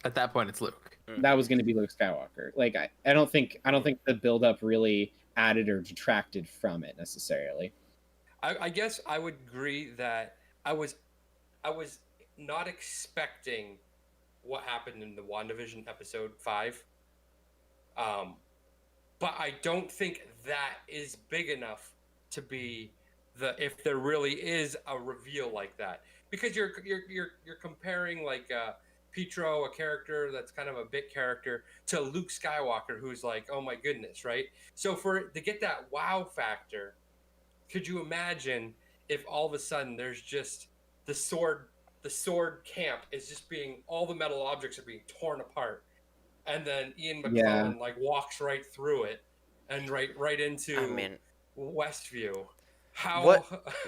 at that point it's Luke. That was going to be Luke Skywalker. Like, I don't think the build up really added or detracted from it necessarily. I guess I would agree that I was not expecting what happened in the WandaVision episode 5. But I don't think that is big enough to be if there really is a reveal like that, because you're comparing like Pietro, a character that's kind of a bit character, to Luke Skywalker, who's like, oh my goodness, right? So to get that wow factor, could you imagine if all of a sudden there's just the sword camp is just being, all the metal objects are being torn apart, and then Ian McClellan like walks right through it and right into Westview. How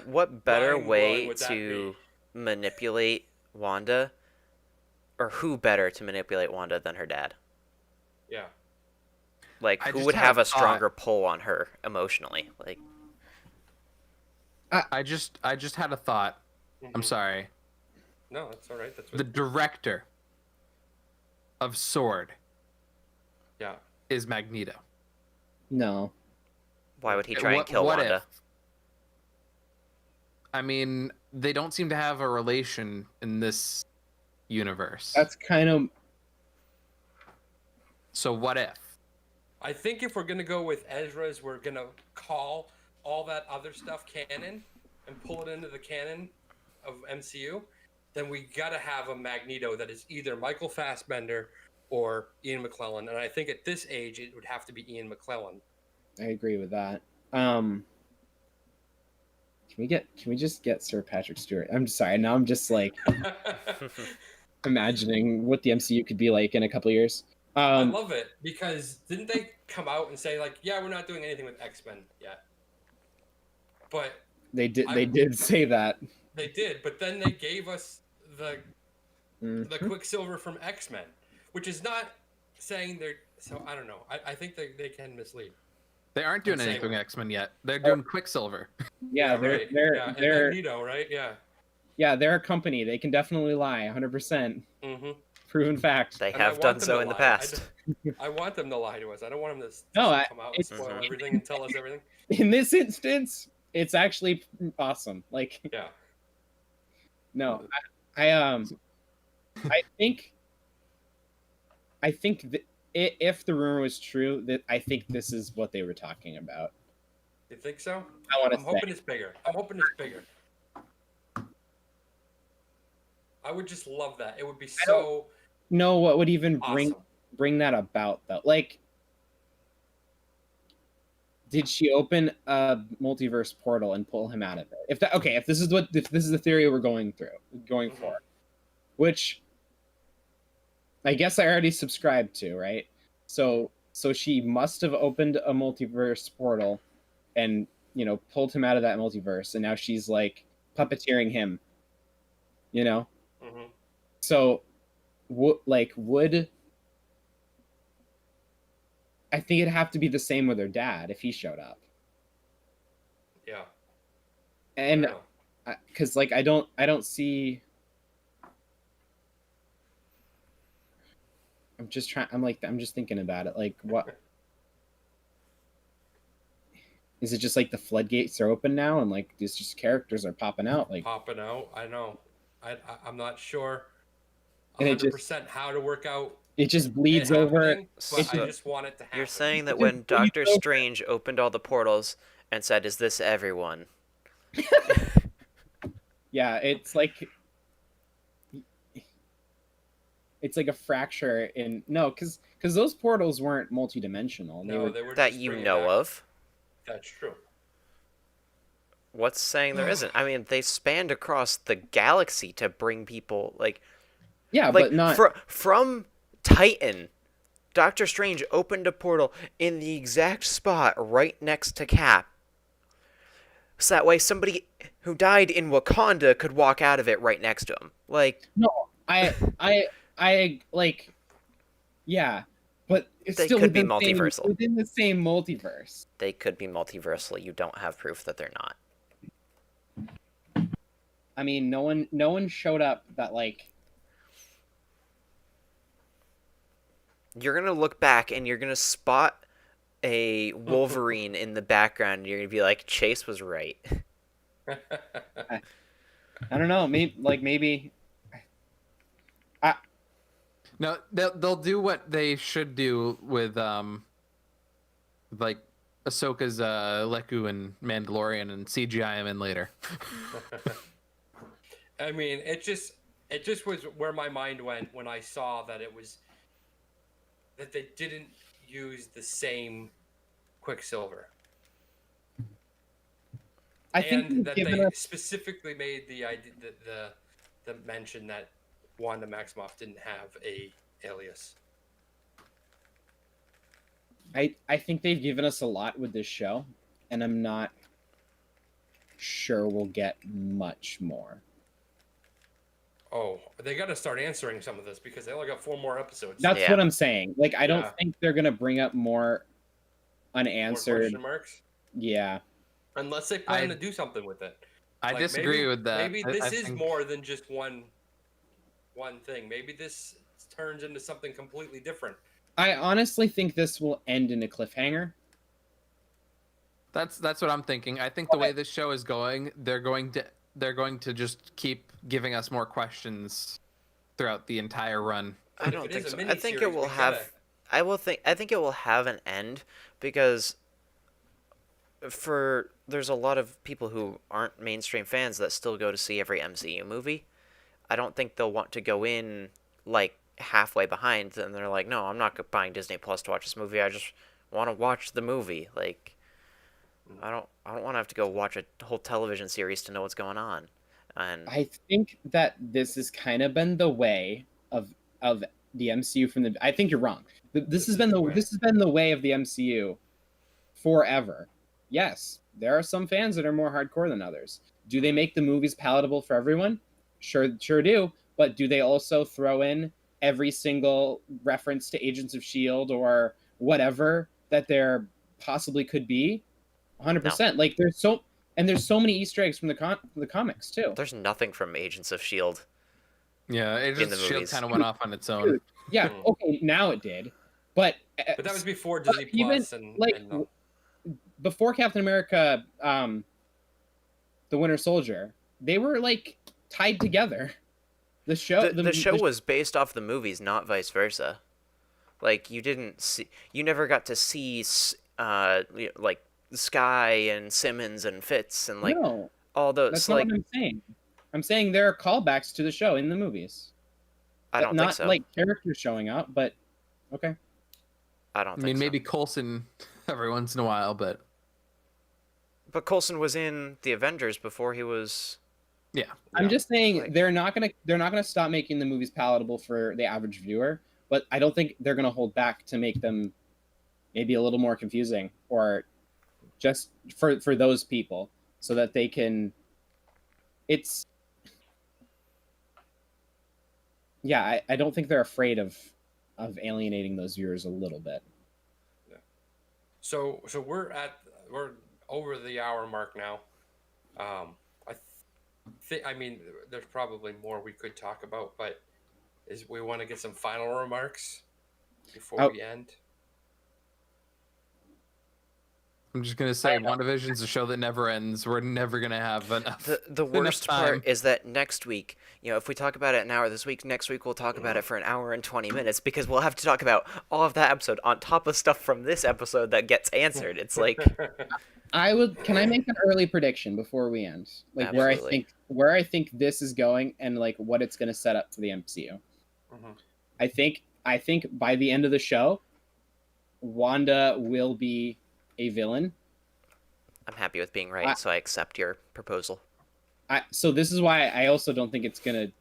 what better mind-blowing way would that to be? manipulate Wanda, or who better to manipulate Wanda than her dad? Yeah. Like, I who just would had have a a stronger pull on her emotionally? Like, I just had a thought. I'm Mhm. sorry. No, that's all right. That's The what, director of Sword yeah. is Magneto. No. why would he try and kill what Wanda? if? I mean, they don't seem to have a relation in this universe. That's kind of. So what if? I think if we're gonna go with Ezra's, we're gonna call all that other stuff canon and pull it into the canon of MCU. Then we gotta have a Magneto that is either Michael Fassbender or Ian McClellan, and I think at this age it would have to be Ian McClellan. I agree with that. Can we just get Sir Patrick Stewart? I'm sorry. Now I'm just like imagining what the MCU could be like in a couple of years. I love it, because didn't they come out and say like, yeah, we're not doing anything with X-Men yet? But they did say that. they did, but then they gave us the Mhm. Quicksilver from X-Men, which is not saying they're, so I don't know. I think they can mislead. They aren't doing I'd say- anything with X-Men yet. They're doing Quicksilver. Yeah, right. they're and they're Magneto, right? Yeah. yeah, they're a company. They can definitely lie. 100% Mm-hmm. proven fact. They And I have want done them so to in the lie. past. I want them to lie to us. I don't want them to No, come out and it's- spoil Mhm. everything and tell us everything. In this instance, it's actually awesome. Like, Yeah. no, I think that if the rumor was true, that I think this is what they were talking about. You think so? I want to I'm say. hoping it's bigger. I'm hoping it's bigger. I would just love that. It would be so No, what would even awesome. bring that about though? Like, did she open a multiverse portal and pull him out of it? If this is the theory we're going Mhm. for, which I guess I already subscribed to, right? So she must have opened a multiverse portal and, pulled him out of that multiverse, and now she's like puppeteering him, Mhm. So would I think it'd have to be the same with her dad if he showed up. Yeah. And I know. because like I don't see. I'm just thinking about it. Like, what is it? Just like the floodgates are open now, and like these just characters are popping out. Like, Popping out. I know. I'm not sure And it 100% how to work out it just it bleeds over. happening, but I So- just want it to happen. You're saying that Just when bleeds Doctor over. Strange opened all the portals and said, "Is this everyone?" Yeah, it's like a fracture in because those portals weren't multidimensional. No, they were that just you bringing know back- of? That's true. What's saying there isn't? I mean, they spanned across the galaxy to bring people Yeah, like but not. from Titan. Doctor Strange opened a portal in the exact spot right next to Cap. So that way somebody who died in Wakanda could walk out of it right next to him. Like, No, I like. Yeah, but it's They still could be within multiversal. within the same multiverse. they could be multiversal. You don't have proof that they're not. I mean, no one showed up that like. You're going to look back and you're going to spot a Wolverine in the background. And you're going to be like, Chase was right. I don't know. Maybe. No, they'll do what they should do with like Ahsoka's Leku and Mandalorian and CGI him in later. I mean, it just was where my mind went when I saw that that they didn't use the same Quicksilver. I think And they've that given they us. specifically made the idea the mention that Wanda Maximoff didn't have a alias. I think they've given us a lot with this show, and I'm not sure we'll get much more. Oh, they got to start answering some of this because they only got 4 more episodes. That's Yeah. what I'm saying. Like, I don't Yeah. think they're gonna bring up more More unanswered. question marks, Yeah, unless they plan to do something with it. I Like, disagree maybe, with that. Maybe this I is think- more than just one thing. Maybe this turns into something completely different. I honestly think this will end in a cliffhanger. That's what I'm thinking. I think the way this show is going, they're going to just keep giving us more questions throughout the entire run. I If don't it think is a so. I think it miniseries, will we have. gotta- I think it will have an end because there's a lot of people who aren't mainstream fans that still go to see every MCU movie. I don't think they'll want to go in like halfway behind and they're like, no, I'm not buying Disney Plus to watch this movie. I just want to watch the movie. Like, I don't want to have to go watch a whole television series to know what's going on. And I think that this has kind of been the way of the MCU from the. I think you're wrong. This has been the way of the MCU forever. Yes, there are some fans that are more hardcore than others. Do they make the movies palatable for everyone? Sure do. But do they also throw in every single reference to Agents of S.H.I.E.L.D. or whatever that there possibly could be? 100%. Like there's so many Easter eggs from the comics too. there's nothing from Agents of S.H.I.E.L.D. Yeah, Agents the of S.H.I.E.L.D. movies. kind of went off on its own. Yeah, okay, now it did. But But that was before Disney even, Plus and like, and before Captain America, the Winter Soldier, they were like tied together. The show, The show was based off the movies, not vice versa. Like you never got to see like Sky and Simmons and Fitz and like no, all those. that's Like not what I'm saying. I'm saying there are callbacks to the show in the movies. I don't not think so. like characters showing up, but okay. I don't I think mean, so. maybe Coulson every once in a while, but But Coulson was in the Avengers before he was. yeah. I'm just saying Like- they're not gonna stop making the movies palatable for the average viewer, but I don't think they're gonna hold back to make them maybe a little more confusing or just for those people so that they can. It's yeah, I don't think they're afraid of alienating those viewers a little bit. so we're over the hour mark now. I mean, there's probably more we could talk about, but we want to get some final remarks before we end. I'm just gonna say, WandaVision's a show that never ends. We're never gonna have enough. The enough worst time. part is that next week, if we talk about it an hour this week, next week we'll talk about it for an hour and 20 minutes because we'll have to talk about all of that episode on top of stuff from this episode that gets answered. It's like, Can I make an early prediction before we end? Like Absolutely. where I think this is going and like what it's going to set up for the MCU. Mhm. I think by the end of the show, Wanda will be a villain. I'm happy with being right, so I accept your proposal. So this is why I also don't think it's going to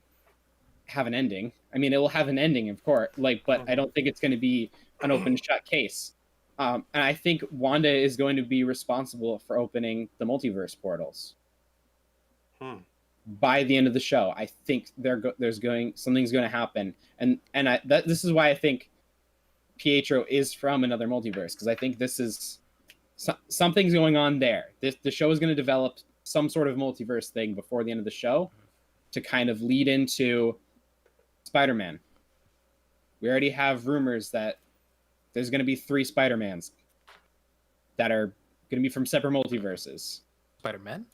have an ending. I mean, it will have an ending, of course, but I don't think it's going to be an open shut case. And I think Wanda is going to be responsible for opening the multiverse portals. By the end of the show, I think something's going to happen, and this is why I think Pietro is from another multiverse, because I think this is something's going on there. The show is going to develop some sort of multiverse thing before the end of the show to kind of lead into Spider-Man. We already have rumors that there's going to be 3 Spider-Mans that are going to be from separate multiverses. Spider-Man.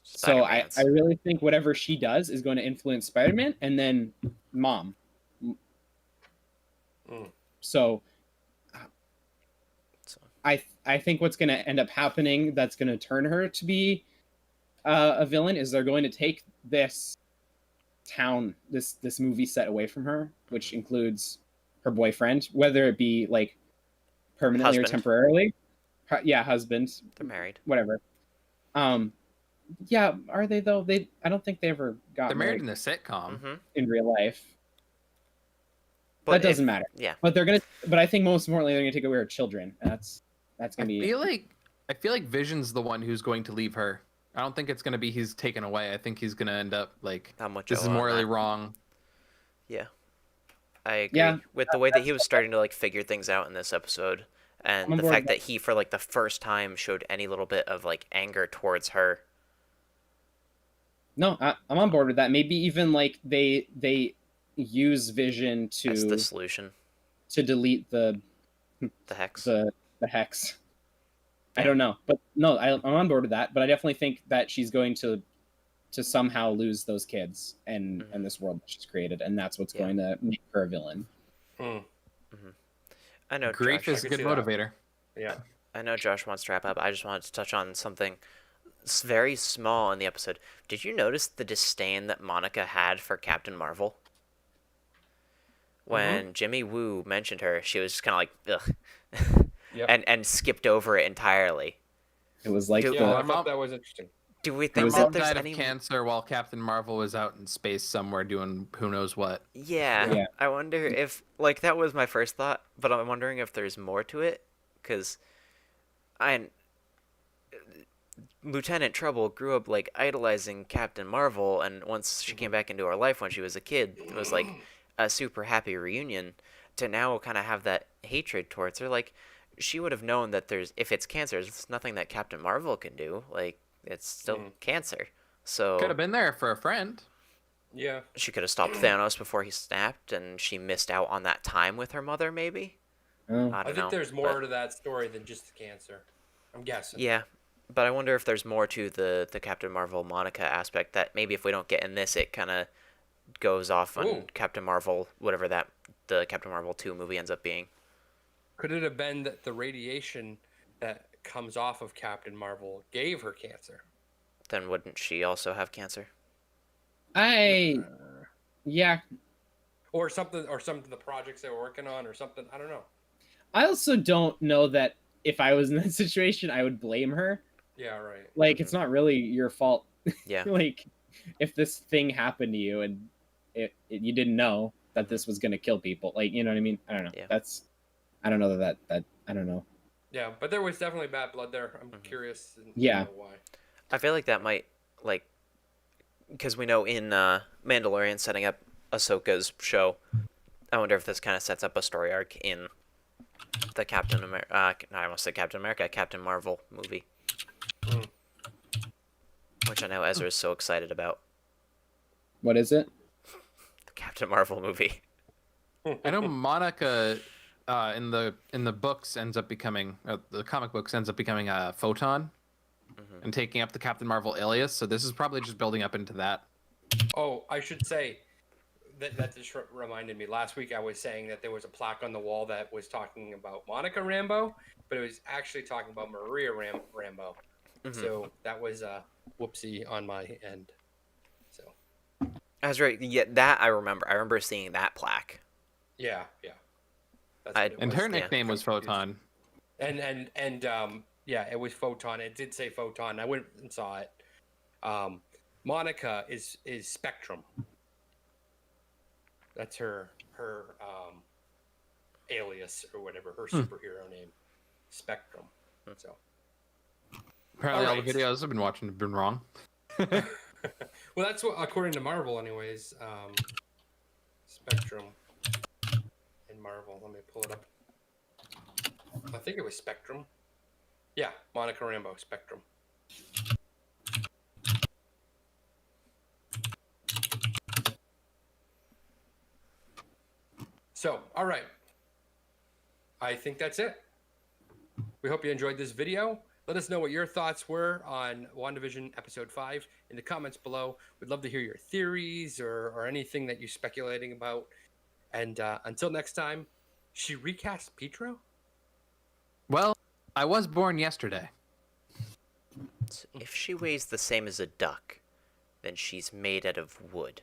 So I Spider-Mans. really think whatever she does is going to influence Spider-Man and then Mom. Mm. So So, I think what's going to end up happening that's going to turn her to be a villain is they're going to take this town, this movie set away from her, which includes her boyfriend, whether it be like permanently or Husband. temporarily. Yeah, husband, they're married. whatever. Yeah, are they though? I don't think they ever got They're married married in a sitcom. Mm-hmm. in real life. But That doesn't matter. Yeah. But they're gonna. But I think most importantly, they're gonna take away her children. And that's I gonna be. feel like Vision's the one who's going to leave her. I don't think it's going to be he's taken away. I think he's going to end up like Not much this is on morally that. wrong. Yeah. I agree. Yeah, With the way that he was starting to like figure things out in this episode, I'm and on the board fact with that he, for like the first time, showed any little bit of like anger towards her. No, I'm on board with that. Maybe even like they use Vision As the to solution. delete the The hex. the hex. I Yeah. don't know, but no, I'm on board with that. But I definitely think that she's going to somehow lose those kids and Mhm. this world that she's created, and that's what's Yeah. going to make her a villain. Mm. I know Grief Josh. is a could good see that. motivator. Yeah. I know Josh wants to wrap up. I just wanted to touch on something very small in the episode. Did you notice the disdain that Monica had for Captain Marvel? When Jimmy Woo mentioned her, she was just kind of like, ugh, Yep. and skipped over it entirely. It was like Dude, Yeah, the I thought that was interesting. Do we It think was that Mom there's died any? of cancer while Captain Marvel was out in space somewhere doing who knows what. Yeah, Yeah. I wonder if like that was my first thought, but I'm wondering if there's more to it, because I Lieutenant Trouble grew up like idolizing Captain Marvel, and once she came back into our life when she was a kid, it was like a super happy reunion. To now kind of have that hatred towards her, like she would have known that if it's cancer, there's nothing that Captain Marvel can do. Like it's still cancer, so Could have been there for a friend. Yeah. she could have stopped Thanos before he snapped, and she missed out on that time with her mother. Maybe oh, I I don't think know. there's more but- to that story than just the cancer. I'm guessing. Yeah, but I wonder if there's more to the Captain Marvel Monica aspect that maybe if we don't get in this, it kind of goes off on Ooh. Captain Marvel, whatever the Captain Marvel 2 movie ends up being. Could it have been that the radiation that comes off of Captain Marvel gave her cancer? Then wouldn't she also have cancer? Yeah. Or something of the projects they were working on or something. I don't know. I also don't know that if I was in that situation, I would blame her. Yeah, right. Like, it's not really your fault. Yeah. Like, if this thing happened to you and you didn't know that this was going to kill people, like, you know what I mean? I don't know. Yeah. I don't know that I don't know. Yeah, but there was definitely bad blood there. I'm curious. And Yeah. know why. I feel like that might, like, because we know in Mandalorian setting up Ahsoka's show, I wonder if this kind of sets up a story arc in the Captain America, I almost said Captain America, Captain Marvel movie. Mm. Which I know Ezra is so excited about. What is it? The Captain Marvel movie. I know Monica in the books ends up becoming the comic books ends up becoming a photon and taking up the Captain Marvel alias. So this is probably just building up into that. Oh, I should say that just reminded me. Last week I was saying that there was a plaque on the wall that was talking about Monica Rambeau, but it was actually talking about Maria Rambeau. So that was a whoopsie on my end. So Ezra, yeah, that I remember. I remember seeing that plaque. yeah. That's I- what it And was. her nickname was Photon. And yeah, it was Photon. It did say Photon. I went and saw it. Monica is Spectrum. That's her alias or whatever, her superhero name, Spectrum. So Apparently, all Alright. the videos I've been watching have been wrong. well, that's what according to Marvel, anyways. Spectrum in Marvel. Let me pull it up. I think it was Spectrum. Yeah, Monica Rambeau, Spectrum. So, all right. I think that's it. We hope you enjoyed this video. Let us know what your thoughts were on WandaVision Episode 5 in the comments below. We'd love to hear your theories or anything that you're speculating about. And until next time, She recast Pietro? Well, I was born yesterday. So if she weighs the same as a duck, then she's made out of wood.